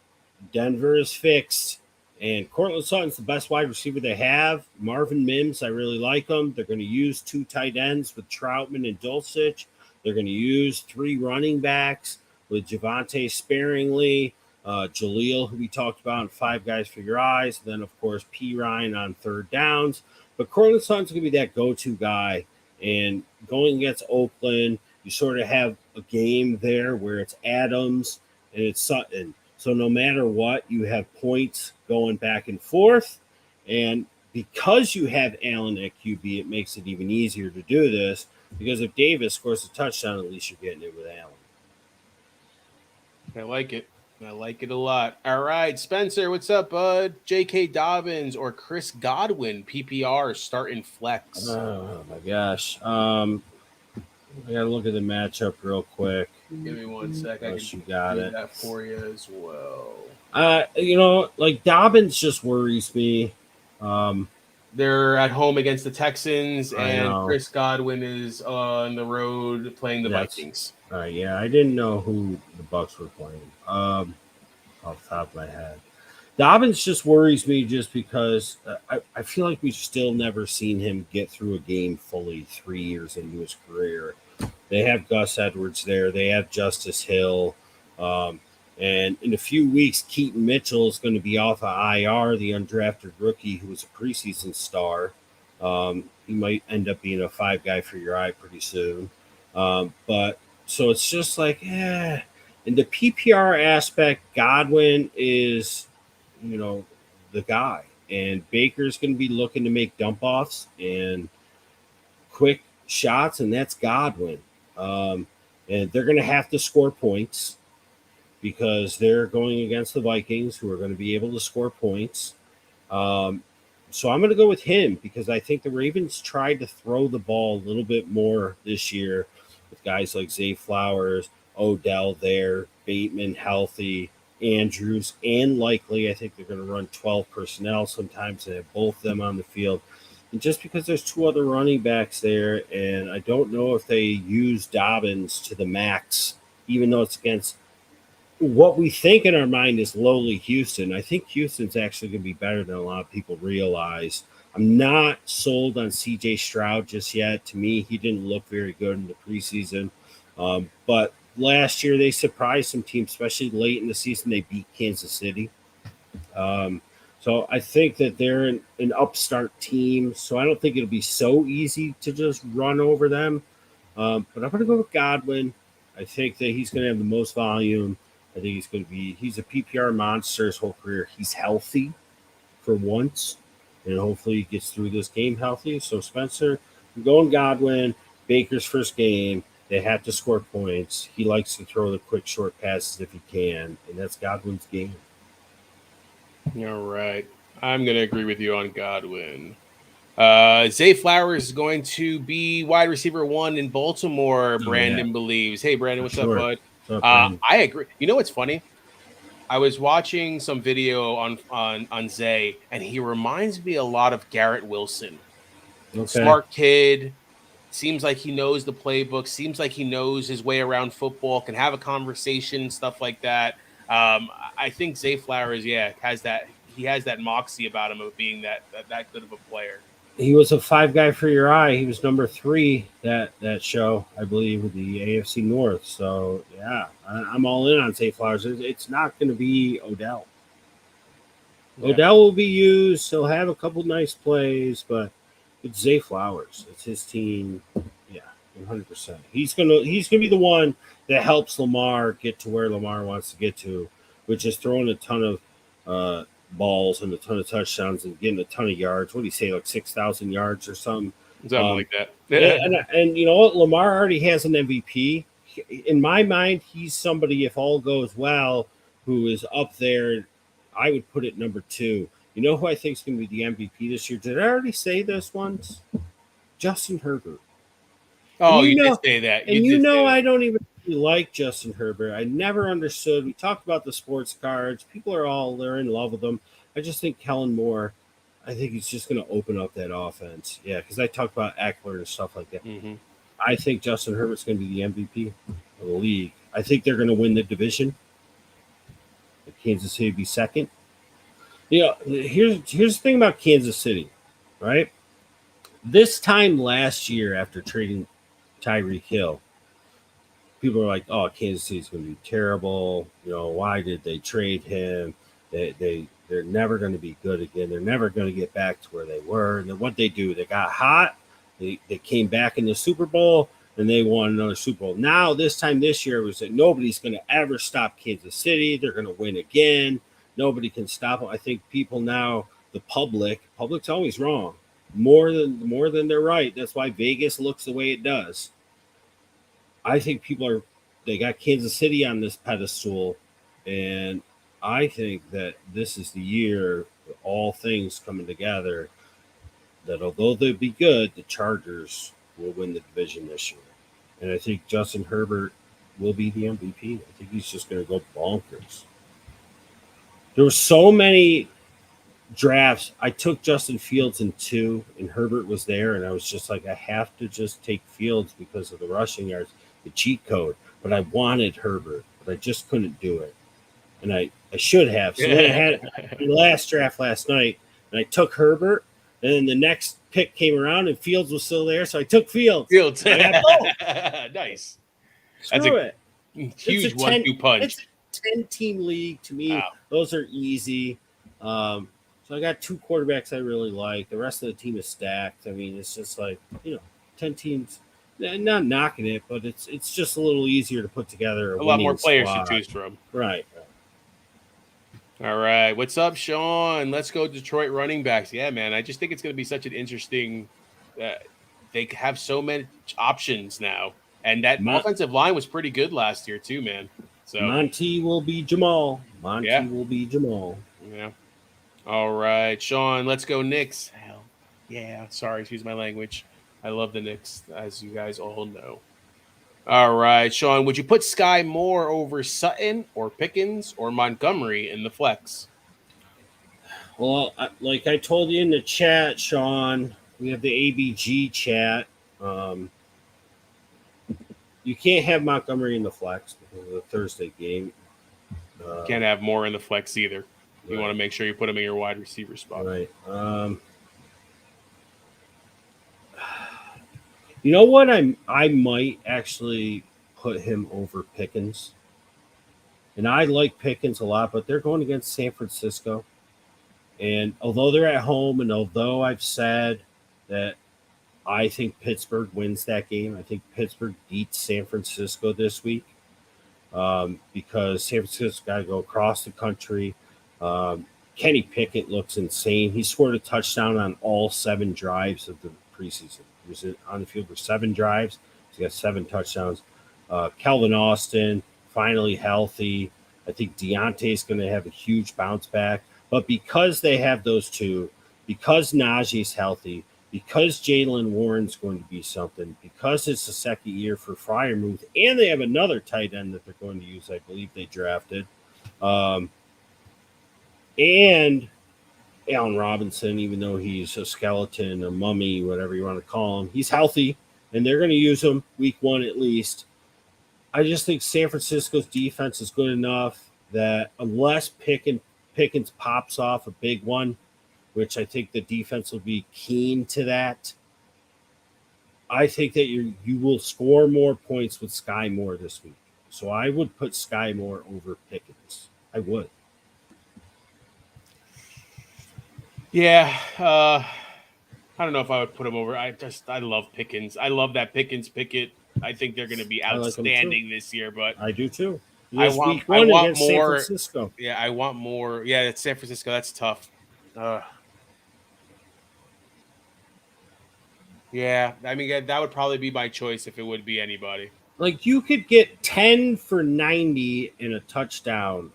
Denver is fixed. And Cortland Sutton's the best wide receiver they have. Marvin Mims, I really like him. They're going to use 2 tight ends with Troutman and Dulcich. They're going to use 3 running backs with Javonte sparingly, Jaleel, who we talked about, and 5 guys for your eyes. And then, of course, P. Ryan on third downs. But Cortland Sutton's going to be that go-to guy. And going against Oakland, you sort of have a game there where it's Adams and it's Sutton. So no matter what, you have points going back and forth. And because you have Allen at QB, it makes it even easier to do this, because if Davis scores a touchdown, at least you're getting it with Allen. I like it. I like it a lot. All right, Spencer, what's up, bud? J.K. Dobbins or Chris Godwin, PPR, starting flex. Oh, my gosh. I got to look at the matchup real quick. Give me 1 second. You got it. That for you as well. Like Dobbins just worries me. They're at home against the Texans, and Chris Godwin is on the road playing the Vikings. Yeah, I didn't know who the Bucs were playing. Off the top of my head, Dobbins just worries me just because I feel like we've still never seen him get through a game fully 3 years into his career. They have Gus Edwards there. They have Justice Hill. And in a few weeks, Keaton Mitchell is going to be off of IR, the undrafted rookie who was a preseason star. He might end up being a 5 guy for your eye pretty soon. But so it's just like, In the PPR aspect, Godwin is, the guy. And Baker's going to be looking to make dump offs and quick shots, and that's Godwin. And they're going to have to score points, because they're going against the Vikings, who are going to be able to score points. So I'm going to go with him, because I think the Ravens tried to throw the ball a little bit more this year with guys like Zay Flowers, Odell there, Bateman healthy, Andrews, and Likely. I think they're going to run 12 personnel sometimes and have both of them on the field. And just because there's 2 other running backs there, and I don't know if they use Dobbins to the max, even though it's against what we think in our mind is lowly Houston. I think Houston's actually going to be better than a lot of people realize. I'm not sold on CJ Stroud just yet. To me, he didn't look very good in the preseason. But last year, they surprised some teams, especially late in the season. They beat Kansas City. So I think that they're an upstart team. So I don't think it'll be so easy to just run over them. But I'm going to go with Godwin. I think that he's going to have the most volume. I think he's a PPR monster his whole career. He's healthy for once, and hopefully he gets through this game healthy. So, Spencer, I'm going Godwin. Baker's first game. They have to score points. He likes to throw the quick, short passes if he can, and that's Godwin's game. All right. I'm going to agree with you on Godwin. Zay Flowers is going to be wide receiver 1 in Baltimore, Brandon believes. Hey, Brandon, what's up, bud? I agree. You know what's funny? I was watching some video on Zay, and he reminds me a lot of Garrett Wilson. Okay. Smart kid. Seems like he knows the playbook. Seems like he knows his way around football. Can have a conversation, stuff like that. I think Zay Flowers, has that. He has that moxie about him of being that good of a player. He was a 5 guy for your eye. He was number 3 that show, I believe, with the AFC North. So, yeah, I'm all in on Zay Flowers. It's not going to be Odell. Yeah. Odell will be used. He'll have a couple nice plays, but it's Zay Flowers. It's his team. Yeah, 100%. He's gonna be the one that helps Lamar get to where Lamar wants to get to, which is throwing a ton of balls and a ton of touchdowns and getting a ton of yards. What do you say, like 6,000 yards or something? Something like that. And you know what? Lamar already has an MVP. In my mind, he's somebody, if all goes well, who is up there. I would put it number 2. You know who I think is going to be the MVP this year? Did I already say this once? Justin Herbert. Oh, you did say that. I don't even really like Justin Herbert. I never understood. We talked about the sports cards. People they're in love with them. I just think Kellen Moore, I think he's just going to open up that offense. Yeah, because I talked about Eckler and stuff like that. Mm-hmm. I think Justin Herbert's going to be the MVP of the league. I think they're going to win the division. Kansas City be second. Here's the thing about Kansas City, right? This time last year, after trading Tyreek Hill, people are like, "Oh, Kansas City's going to be terrible. Why did they trade him? They're never going to be good again. They're never going to get back to where they were." And then what they do, they got hot. They came back in the Super Bowl. and they won another Super Bowl. Now, this time this year, was that nobody's going to ever stop Kansas City. They're going to win again. Nobody can stop them. I think people now, the public's always wrong, more than they're right. That's why Vegas looks the way it does. I think they got Kansas City on this pedestal, and I think that this is the year, all things coming together, that although they'll be good, the Chargers will win the division this year. And I think Justin Herbert will be the MVP. I think he's just going to go bonkers. There were so many drafts. I took Justin Fields in 2, and Herbert was there, and I was just like, I have to just take Fields because of the rushing yards, the cheat code. But I wanted Herbert, but I just couldn't do it. And I should have. So then I had the last draft last night, and I took Herbert, and then the next pick came around, and Fields was still there, so I took Fields. Nice. That's a huge 1-2 punch. It's a 10-team league to me. Wow. Those are easy. So I got 2 quarterbacks I really like. The rest of the team is stacked. I mean, it's just like, 10 teams. Not knocking it, but it's just a little easier to put together a lot more players to choose from. Right. All right. What's up, Sean? Let's go Detroit running backs. Yeah, man. I just think it's going to be such an interesting they have so many options now. And that offensive line was pretty good last year too, man. So Monty will be Jamal. Will be Jamal. Yeah. All right, Sean, let's go Knicks. Hell yeah. Sorry, excuse my language. I love the Knicks, as you guys all know. All right, Sean, would you put Sky Moore over Sutton or Pickens or Montgomery in the flex? Well, like I told you in the chat, Sean, we have the ABG chat. You can't have Montgomery in the flex because of the Thursday game. Can't have Moore in the flex either. You want to make sure you put him in your wide receiver spot. Right. You know what? I might actually put him over Pickens. And I like Pickens a lot, but they're going against San Francisco. And although they're at home, and although I've said that I think Pittsburgh wins that game, I think Pittsburgh beats San Francisco this week because San Francisco got to go across the country. Kenny Pickett looks insane. He scored a touchdown on all 7 drives of the preseason. He was on the field for 7 drives. He's got 7 touchdowns. Calvin Austin, finally healthy. I think Deontay's going to have a huge bounce back. But because they have those 2, because Najee's healthy, because Jaylen Warren's going to be something, because it's the second year for Freiermuth, and they have another tight end that they're going to use, I believe they drafted. And Allen Robinson, even though he's a skeleton, a mummy, whatever you want to call him, he's healthy, and they're going to use him week 1 at least. I just think San Francisco's defense is good enough that unless Pickens pops off a big one, which I think the defense will be keen to that, I think that you will score more points with Sky Moore this week. So I would put Sky Moore over Pickens. I would. Yeah, I don't know if I would put him over. I love Pickens. I love that Pickett. I think they're going to be outstanding this year. But I do too. I want more. San Francisco. Yeah, I want more. Yeah, it's San Francisco. That's tough. Yeah, I mean that would probably be my choice if it would be anybody. Like you could get 10 for 90 and a touchdown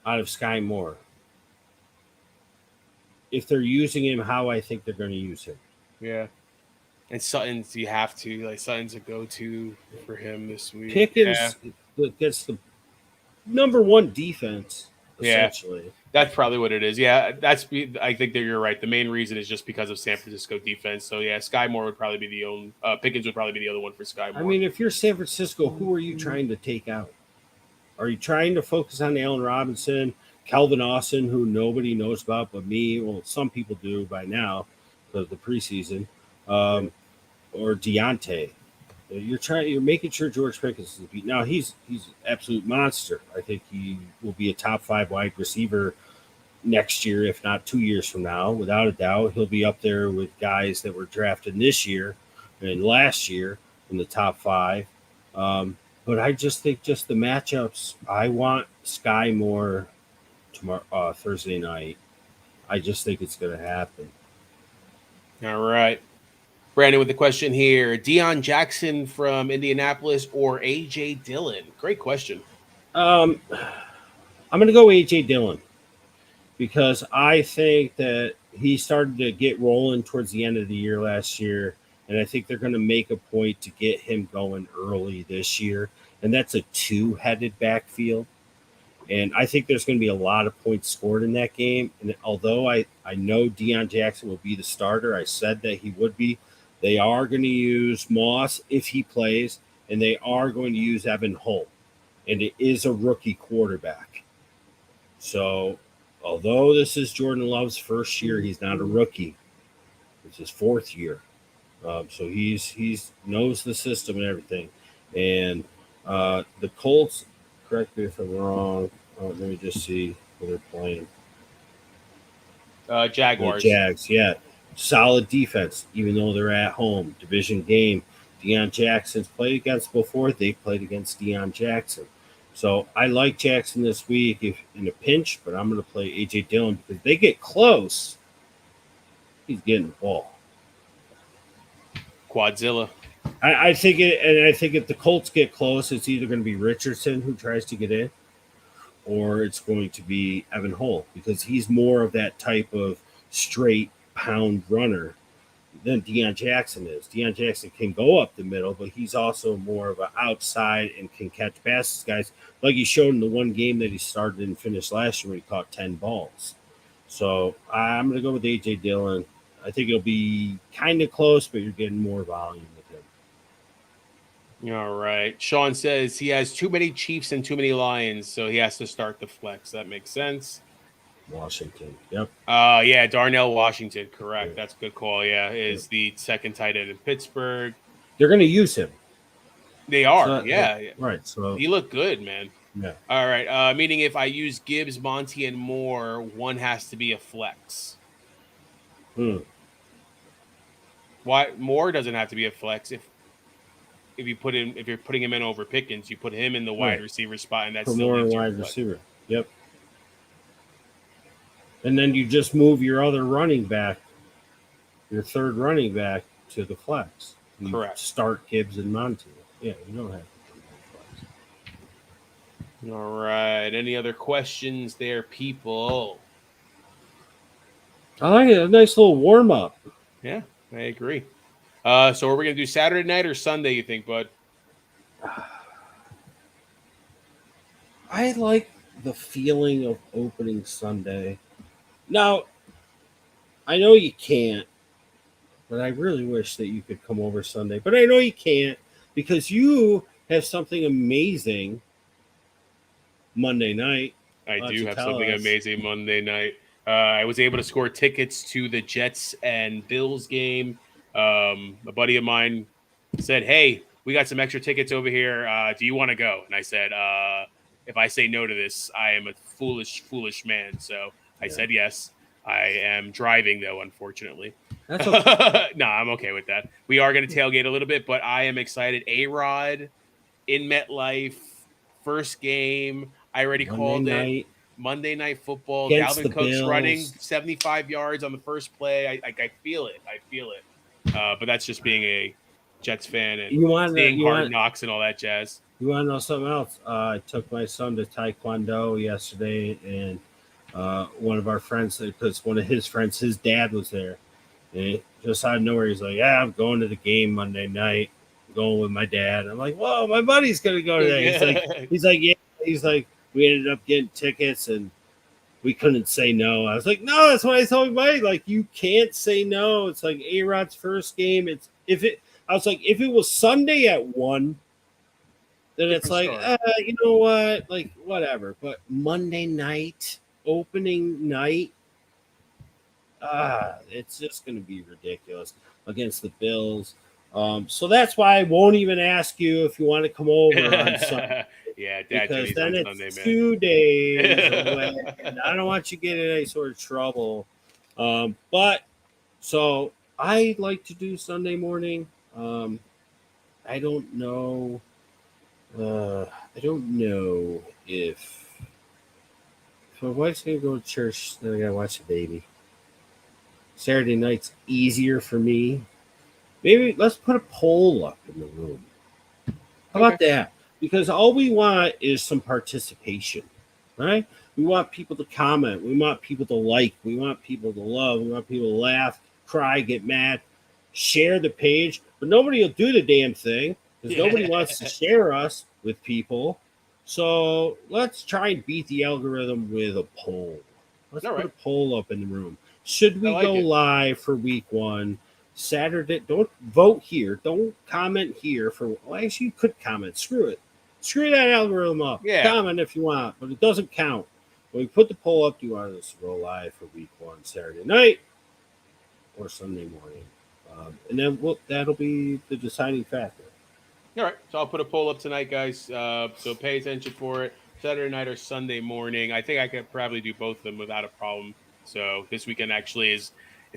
out of Sky Moore if they're using him how I think they're going to use him. Yeah. And Sutton's, you have to. Like, Sutton's a go-to for him this week. Pickens gets the number 1 defense, essentially. Yeah, that's probably what it is. Yeah, I think that you're right. The main reason is just because of San Francisco defense. So, yeah, Sky Moore would probably be the only Pickens would probably be the other one for Sky Moore. I mean, if you're San Francisco, who are you trying to take out? Are you trying to focus on Allen Robinson, Calvin Austin, who nobody knows about but me? Well, some people do by now because of the preseason. Or Deontay. You're making sure George Pickens is beat. Now he's an absolute monster. I think he will be a top 5 wide receiver next year, if not 2 years from now, without a doubt. He'll be up there with guys that were drafted this year and last year. in the top 5. But I just think just the matchups. I want Sky more tomorrow, Thursday night. I just think it's going to happen. All right. Brandon with the question here: Deion Jackson from Indianapolis or AJ Dillon? Great question. I'm going to go AJ Dillon because I think that he started to get rolling towards the end of the year last year, and I think they're going to make a point to get him going early this year. And that's a two-headed backfield. And I think there's going to be a lot of points scored in that game. And although I know Deion Jackson will be the starter, I said that he would be. They are going to use Moss if he plays, and they are going to use Evan Hull. And it is a rookie quarterback. So although this is Jordan Love's first year, he's not a rookie. It's his 4th year. So he's knows the system and everything. And the Colts, correct me if I'm wrong. Let me just see who they're playing. Jaguars. The Jags, yeah. Solid defense, even though they're at home. Division game. Deion Jackson's played against before. They played against Deion Jackson. So I like Jackson this week if in a pinch, but I'm going to play A.J. Dillon because they get close. He's getting the ball. Quadzilla. I think if the Colts get close, it's either going to be Richardson who tries to get in, or it's going to be Evan Hull because he's more of that type of straight pound runner than Deion Jackson is. Deion Jackson can go up the middle, but he's also more of an outside and can catch passes, guys, like he showed in the one game that he started and finished last year when he caught 10 balls. So I'm going to go with A.J. Dillon. I think it'll be kind of close, but you're getting more volume with him. All right. Sean says he has too many Chiefs and too many Lions, so he has to start the flex. That makes sense. Washington. Yep. Yeah, Darnell Washington. Correct. Yeah. That's a good call. Yeah, is the second tight end in Pittsburgh. They're going to use him. They are. So, yeah. Right. So he looked good, man. Yeah. All right. Meaning if I use Gibbs, Monty, and Moore, one has to be a flex. Why Moore doesn't have to be a flex if you're putting him in over Pickens, you put him in the wide receiver spot, and that's still more wide receiver. Yep. And then you just move your other running back, your third running back, to the flex. You Correct. Start Gibbs and Monty. Yeah, you don't have to put him flex. All right. Any other questions there, people? I like it. A nice little warm up. Yeah, I agree. So are we going to do Saturday night or Sunday, you think, bud? I like the feeling of opening Sunday. Now, I know you can't, but I really wish that you could come over Sunday. But I know you can't because you have something amazing Monday night. I do have something amazing Monday night. I was able to score tickets to the Jets and Bills game. A buddy of mine said, "Hey, we got some extra tickets over here. Do you want to go?" And I said, "If I say no to this, I am a foolish man." So I said yes. I am driving, though, unfortunately. That's okay. No, I'm okay with that. We are going to tailgate a little bit, but I am excited. A-Rod in MetLife, first game. I already called it. Monday Night Football. Against Dalvin Cook's Bills. running 75 yards on the first play. I feel it. But that's just being a Jets fan and seeing Hard Knocks and all that jazz. You want to know something else? I took my son to Taekwondo yesterday, and one of our friends, because one of his friends, his dad was there. And just out of nowhere, he's like, "Yeah, I'm going to the game Monday night. I'm going with my dad." I'm like, "Whoa, my buddy's going to go today." He's like, "Yeah." He's like, we ended up getting tickets, and we couldn't say no. I was like, "No, that's what I told my like, you can't say no. It's like A-Rod's first game. I was like, if it was Sunday at 1, then it's like, you know what? Like, whatever. But Monday night, opening night, it's just going to be ridiculous against the Bills. So that's why I won't even ask you if you want to come over on Sunday. Yeah, Dad, because then it's Sunday, 2 days away, and I don't want you to get in any sort of trouble. But so I like to do Sunday morning. I don't know. I don't know if my wife's gonna go to church, then I gotta watch the baby. Saturday night's easier for me. Maybe let's put a poll up in the room. How Okay. about that? Because all we want is some participation, right? We want people to comment. We want people to like. We want people to love. We want people to laugh, cry, get mad, share the page. But nobody will do the damn thing because nobody wants to share us with people. So let's try and beat the algorithm with a poll. Let's All put right. a poll up in the room. Should I we like go it. live for week 1? Saturday, don't vote here. Don't comment here for. Well, actually, you could comment. Screw it. Screw that algorithm up. Yeah. Comment if you want, but it doesn't count. When we put the poll up, do you want us to go live for week 1 Saturday night or Sunday morning? And then that'll be the deciding factor. All right. So I'll put a poll up tonight, guys. So pay attention for it. Saturday night or Sunday morning. I think I could probably do both of them without a problem. So this weekend actually it's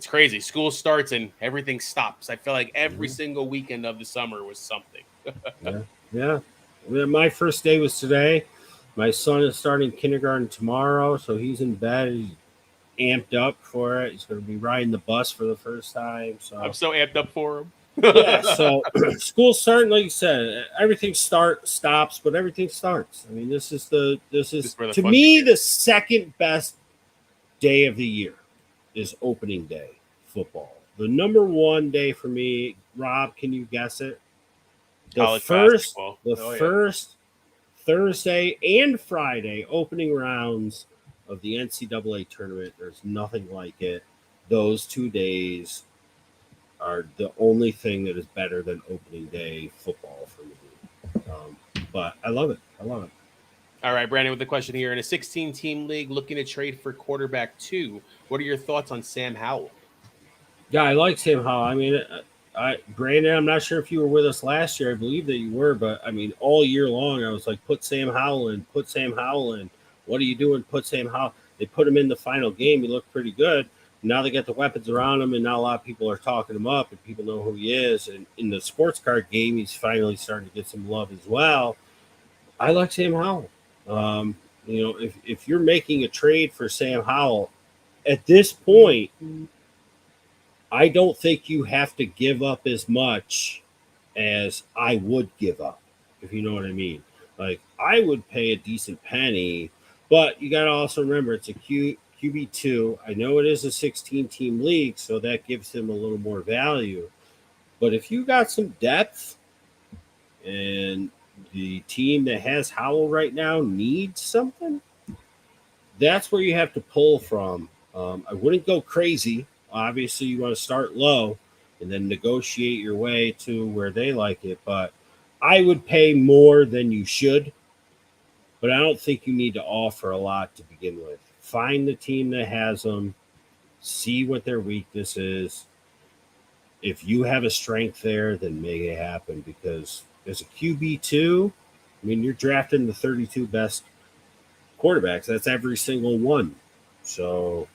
crazy. School starts and everything stops. I feel like every single weekend of the summer was something. Yeah. My first day was today. My son is starting kindergarten tomorrow, so he's in bed. He's amped up for it. He's going to be riding the bus for the first time. I'm So so amped up for him. yeah, so school's starting, like you said, everything stops, but everything starts. I mean, this is where the to fun me begins. the second best day of the year is opening day football. The number one day for me, Rob, can you guess it? The College first basketball. the Oh yeah. first Thursday and Friday opening rounds of the NCAA tournament. There's nothing like it. Those 2 days are the only thing that is better than opening day football for me. But I love it. I love it. All right, Brandon, with the question here. In a 16-team league looking to trade for quarterback 2, what are your thoughts on Sam Howell? Yeah, I like Sam Howell. I mean, Brandon, I'm not sure if you were with us last year. I believe that you were, but I mean, all year long, I was like, put Sam Howell in, put Sam Howell in. What are you doing? Put Sam Howell. They put him in the final game. He looked pretty good. Now they got the weapons around him, and now a lot of people are talking him up, and people know who he is. And in the sports card game, he's finally starting to get some love as well. I like Sam Howell. Um, if you're making a trade for Sam Howell at this point, I don't think you have to give up as much as I would give up, if you know what I mean. Like, I would pay a decent penny, but you got to also remember it's a QB2. I know it is a 16-team league, so that gives him a little more value. But if you got some depth and the team that has Howell right now needs something, that's where you have to pull from. I wouldn't go crazy. Obviously, you want to start low and then negotiate your way to where they like it. But I would pay more than you should. But I don't think you need to offer a lot to begin with. Find the team that has them, see what their weakness is. If you have a strength there, then make it happen. Because as a QB2, I mean, you're drafting the 32 best quarterbacks. That's every single one. So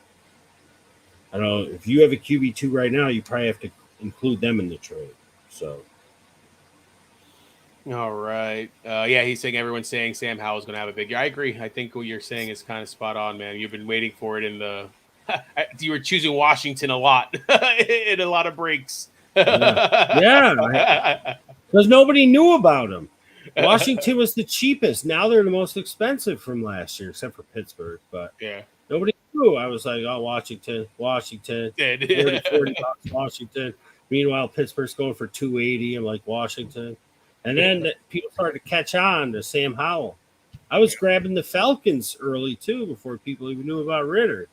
I don't know if you have a QB2 right now, you probably have to include them in the trade. So All right. Yeah, he's saying everyone's saying Sam Howell's going to have a big year. I agree. I think what you're saying is kind of spot on, man. You've been waiting for it in the. You were choosing Washington a lot in a lot of breaks. yeah, because nobody knew about them. Washington was the cheapest. Now they're the most expensive from last year, except for Pittsburgh. But Yeah. nobody knew. I was like, oh, Washington, 40 bucks, Washington. Meanwhile, Pittsburgh's going for 280. I'm like, Washington. And then people started to catch on to Sam Howell. I was grabbing the Falcons early, too, before people even knew about Ritter.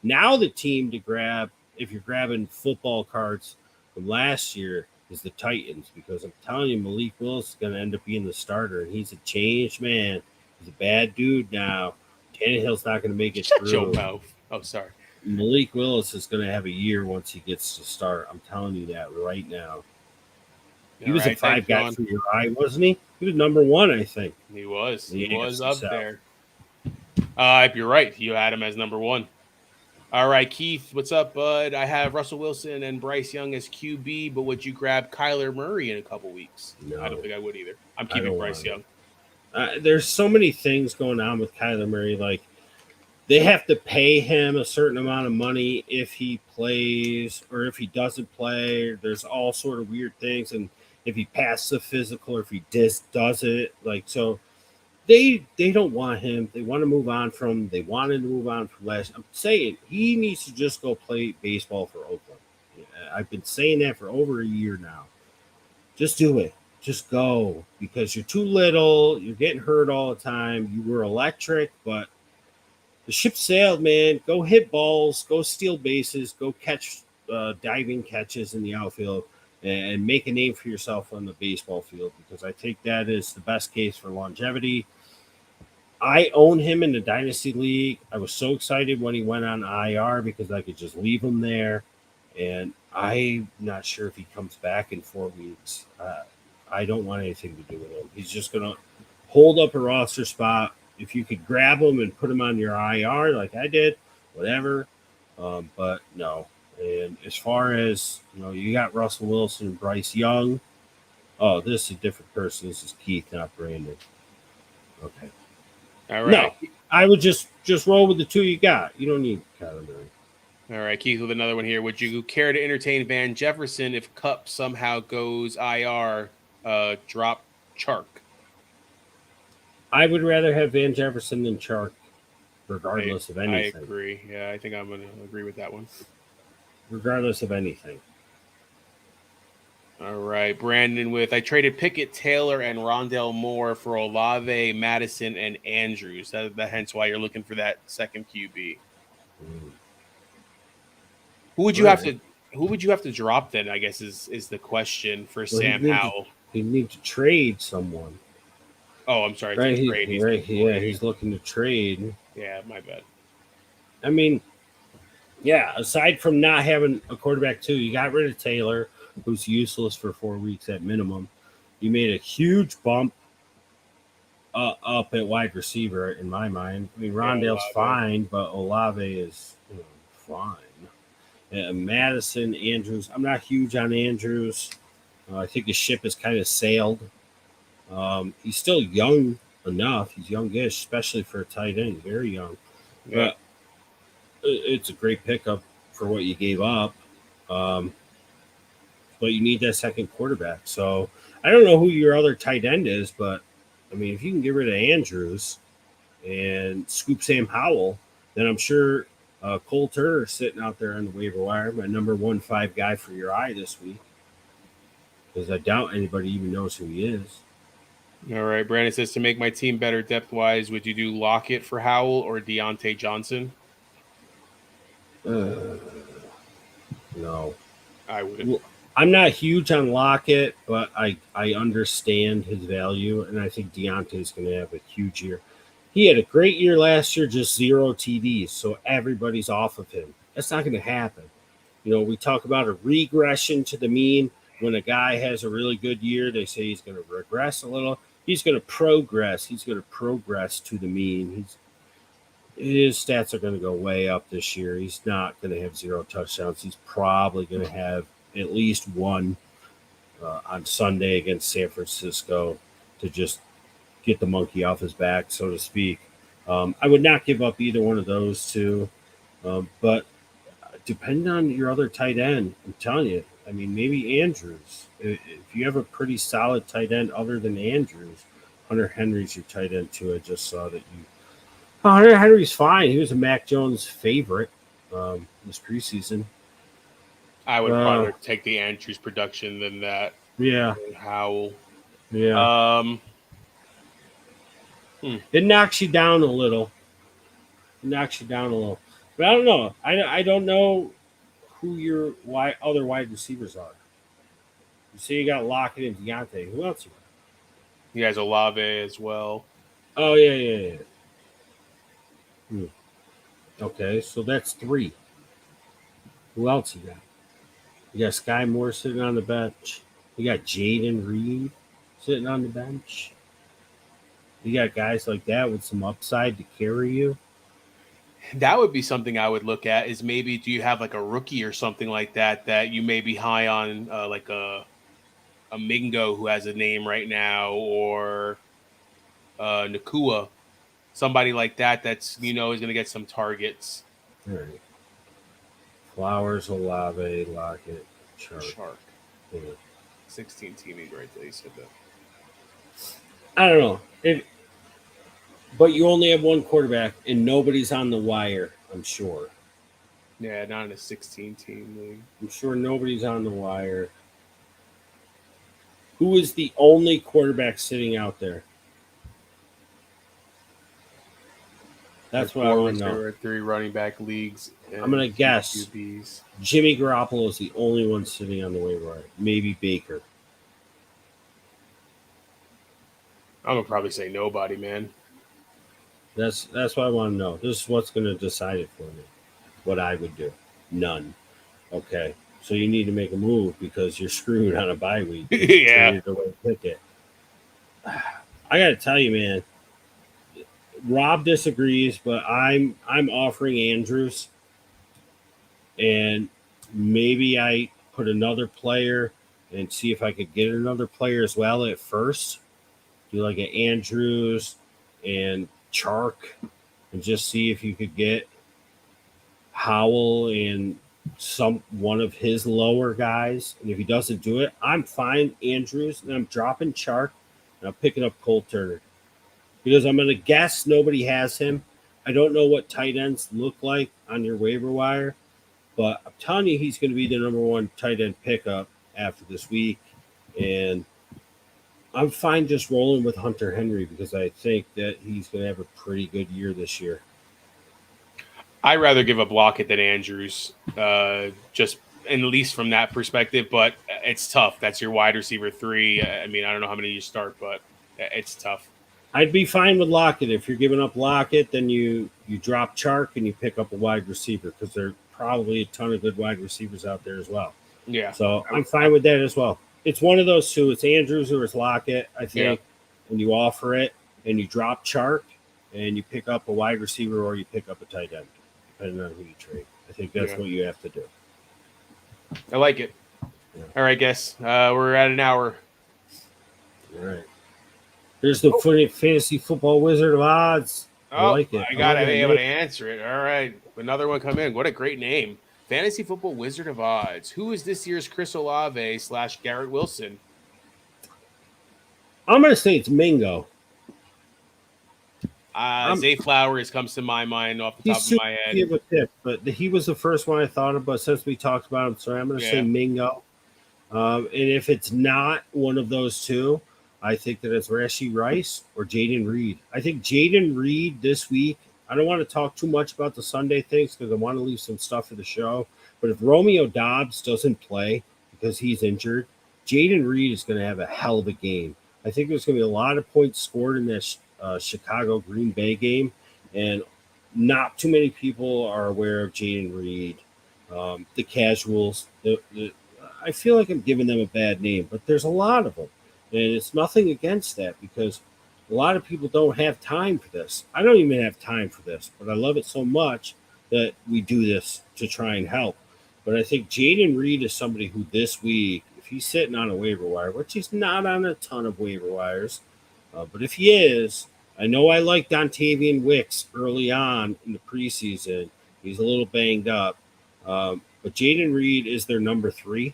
Now the team to grab, if you're grabbing football cards from last year, is the Titans, because I'm telling you, Malik Willis is going to end up being the starter, and he's a changed man. He's a bad dude now. Tannehill's not going to make it Shut through. your mouth. Oh, sorry. Malik Willis is going to have a year once he gets to start. I'm telling you that right now. He was a 5 guy for your eye, wasn't he? He was number 1, I think. He was. He was AFC up South. there. If you're right, you had him as number 1. All right, Keith, what's up, bud? I have Russell Wilson and Bryce Young as QB, but would you grab Kyler Murray in a couple weeks? I don't No, think I would either. I'm I keeping don't Bryce want Young. it. There's so many things going on with Kyler Murray. Like, they have to pay him a certain amount of money if he plays or if he doesn't play. There's all sort of weird things, and if he passes the physical or if he does it, like so. They don't want him. They want to move on from. They wanted to move on from last. I'm saying he needs to just go play baseball for Oakland. I've been saying that for over a year now. Just do it. Just go because you're too little. You're getting hurt all the time. You were electric, but the ship sailed, man. Go hit balls. Go steal bases. Go catch diving catches in the outfield and make a name for yourself on the baseball field because I think that is the best case for longevity. I own him in the Dynasty League. I was so excited when he went on IR because I could just leave him there. And I'm not sure if he comes back in 4 weeks. I don't want anything to do with him. He's just going to hold up a roster spot. If you could grab him and put him on your IR like I did, whatever. But no. And as far as, you got Russell Wilson and Bryce Young. Oh, this is a different person. This is Keith, not Brandon. Okay. All right. No, I would just roll with the two you got. You don't need Kyler Murray. All right, Keith, with another one here. Would you care to entertain Van Jefferson if Cup somehow goes IR? Drop Chark. I would rather have Van Jefferson than Chark, regardless of anything. I agree. Yeah, I think I'm going to agree with that one. Regardless of anything. All right, Brandon with I traded Pickett, Taylor, and Rondell Moore for Olave, Madison, and Andrews. That hence why you're looking for that second QB. Who would you have to drop then? I guess is the question for Sam Howell. He need to trade someone. Oh, I'm sorry. Right, he's looking to trade. Yeah, my bad. I mean, yeah. Aside from not having a quarterback too, you got rid of Taylor, who's useless for 4 weeks at minimum. You made a huge bump up at wide receiver in my mind. I mean, Rondale's fine, but Olave is fine. Madison, Andrews. I'm not huge on Andrews. I think the ship has kind of sailed. He's still young enough. He's youngish, especially for a tight end. He's very young. Yeah. But it's a great pickup for what you gave up. But you need that second quarterback. So I don't know who your other tight end is, but I mean, if you can get rid of Andrews and scoop Sam Howell, then I'm sure Cole Turner sitting out there on the waiver wire, my number 1-5 guy for your eye this week. Because I doubt anybody even knows who he is. All right. Brandon says, to make my team better depth-wise, would you do Lockett for Howell or Deontay Johnson? No. I would. I'm not huge on Lockett, but I understand his value, and I think Deontay's going to have a huge year. He had a great year last year, just 0 TDs, so everybody's off of him. That's not going to happen. We talk about a regression to the mean. When a guy has a really good year, they say he's going to regress a little. He's going to progress. He's going to progress to the mean. His stats are going to go way up this year. He's not going to have 0 touchdowns. He's probably going to have at least one on Sunday against San Francisco to just get the monkey off his back, so to speak. I would not give up either one of those two. But depending on your other tight end, I'm telling you, I mean, maybe Andrews. If you have a pretty solid tight end other than Andrews, Hunter Henry's your tight end too. I just saw that you. Hunter Henry's fine. He was a Mac Jones favorite this preseason. I would rather take the Andrews production than that. Yeah. Howell. Yeah. It knocks you down a little. But I don't know. I don't know who your other wide receivers are. You say you got Lockett and Deontay. Who else you got? You guys Olave as well. Oh, yeah. Okay, so that's 3. Who else you got? You got Sky Moore sitting on the bench. You got Jaden Reed sitting on the bench. You got guys like that with some upside to carry you. That would be something I would look at. Is maybe do you have like a rookie or something like that you may be high on, like a Mingo who has a name right now, or Nakua, somebody like that that's is going to get some targets. All right. Flowers, Olave, Lockett, Shark. Yeah. 16 teaming right there. You said that. I don't know. But you only have one quarterback, and nobody's on the wire, I'm sure. Yeah, not in a 16-team league. I'm sure nobody's on the wire. Who is the only quarterback sitting out there? That's what I want to know. 3 running back leagues. I'm going to guess QBs. Jimmy Garoppolo is the only one sitting on the waiver wire. Maybe Baker. I'm going to probably say nobody, man. That's what I want to know. This is what's going to decide it for me. What I would do. None. Okay. So you need to make a move because you're screwed on a bye week. Yeah. Pick it. I got to tell you, man. Rob disagrees, but I'm offering Andrews, and maybe I put another player and see if I could get another player as well at first. Do like an Andrews and Chark, and just see if you could get Howell and one of his lower guys. And if he doesn't do it, I'm fine Andrews, and I'm dropping Chark, and I'm picking up Cole Turner. Because I'm going to guess nobody has him. I don't know what tight ends look like on your waiver wire, but I'm telling you he's going to be the number one tight end pickup after this week. And I'm fine just rolling with Hunter Henry because I think that he's going to have a pretty good year this year. I'd rather give up Lockett than Andrews, just at least from that perspective, but it's tough. That's your wide receiver 3. I mean, I don't know how many you start, but it's tough. I'd be fine with Lockett. If you're giving up Lockett, then you drop Chark and you pick up a wide receiver because there are probably a ton of good wide receivers out there as well. Yeah. So I'm fine with that as well. It's one of those two. It's Andrews or it's Lockett, I think. Yeah. And you offer it and you drop Chark and you pick up a wide receiver or you pick up a tight end, depending on who you trade. I think that's what you have to do. I like it. Yeah. All right, guys. We're at an hour. All right. There's the fantasy football Wizard of Odds. I like it. I got to be able to answer it. All right. Another one come in. What a great name. Fantasy football Wizard of Odds. Who is this year's Chris Olave / Garrett Wilson? I'm going to say it's Mingo. Zay Flowers comes to my mind off the top of my head. Give a tip, but he was the first one I thought of, but since we talked about him, so I'm going to say Mingo. And if it's not one of those two, I think that it's Rashee Rice or Jaden Reed. I think Jaden Reed this week, I don't want to talk too much about the Sunday things because I want to leave some stuff for the show. But if Romeo Doubs doesn't play because he's injured, Jaden Reed is going to have a hell of a game. I think there's going to be a lot of points scored in this Chicago-Green Bay game. And not too many people are aware of Jaden Reed. The casuals, I feel like I'm giving them a bad name, but there's a lot of them. And it's nothing against that because a lot of people don't have time for this. I don't even have time for this, but I love it so much that we do this to try and help. But I think Jaden Reed is somebody who this week, if he's sitting on a waiver wire, which he's not on a ton of waiver wires, but if he is, I know I like Dontavian Wicks early on in the preseason. He's a little banged up. But Jaden Reed is their number 3.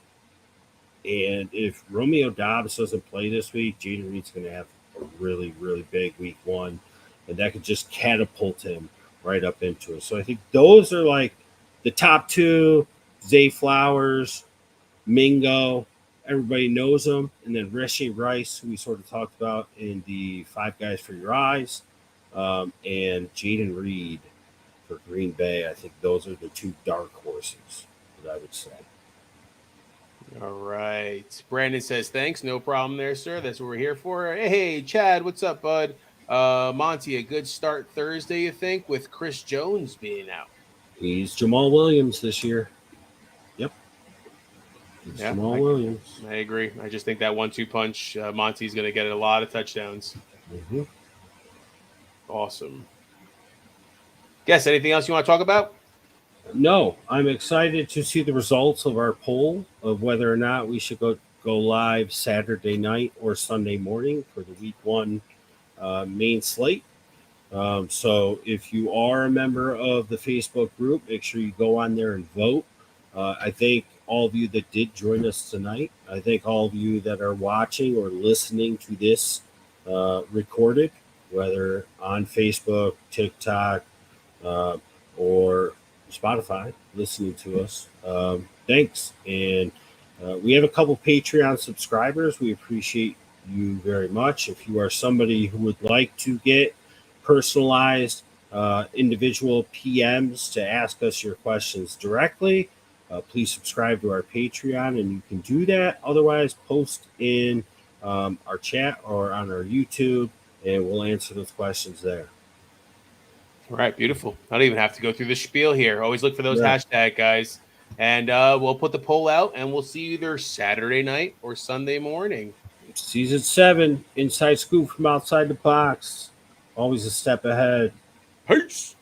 And if Romeo Doubs doesn't play this week, Jaden Reed's going to have a really, really big week 1. And that could just catapult him right up into it. So I think those are like the top 2, Zay Flowers, Mingo. Everybody knows them. And then Rashee Rice, who we sort of talked about in the 5 Guys for Your Eyes. And Jaden Reed for Green Bay. I think those are the 2 dark horses that I would say. All right. Brandon says, thanks. No problem there, sir. That's what we're here for. Hey, Chad, what's up, bud? Monty, a good start Thursday, you think, with Chris Jones being out? He's Jamal Williams this year. Yep. Jamal Williams. I agree. I just think that 1-2 punch, Monty's going to get a lot of touchdowns. Mm-hmm. Awesome. Guess anything else you want to talk about? No, I'm excited to see the results of our poll of whether or not we should go live Saturday night or Sunday morning for the week one main slate. So if you are a member of the Facebook group, make sure you go on there and vote. I thank all of you that did join us tonight. I thank all of you that are watching or listening to this recorded, whether on Facebook, TikTok, uh, or Spotify, listening to us. Thanks. And we have a couple Patreon subscribers. We appreciate you very much. If you are somebody who would like to get personalized individual PMs to ask us your questions directly, please subscribe to our Patreon, and you can do that. Otherwise, post in our chat or on our YouTube, and we'll answer those questions there. All right, beautiful. I don't even have to go through the spiel here. Always look for those Yeah. hashtag guys. And we'll put the poll out, and we'll see you either Saturday night or Sunday morning. Season 7, inside scoop from outside the box. Always a step ahead. Peace.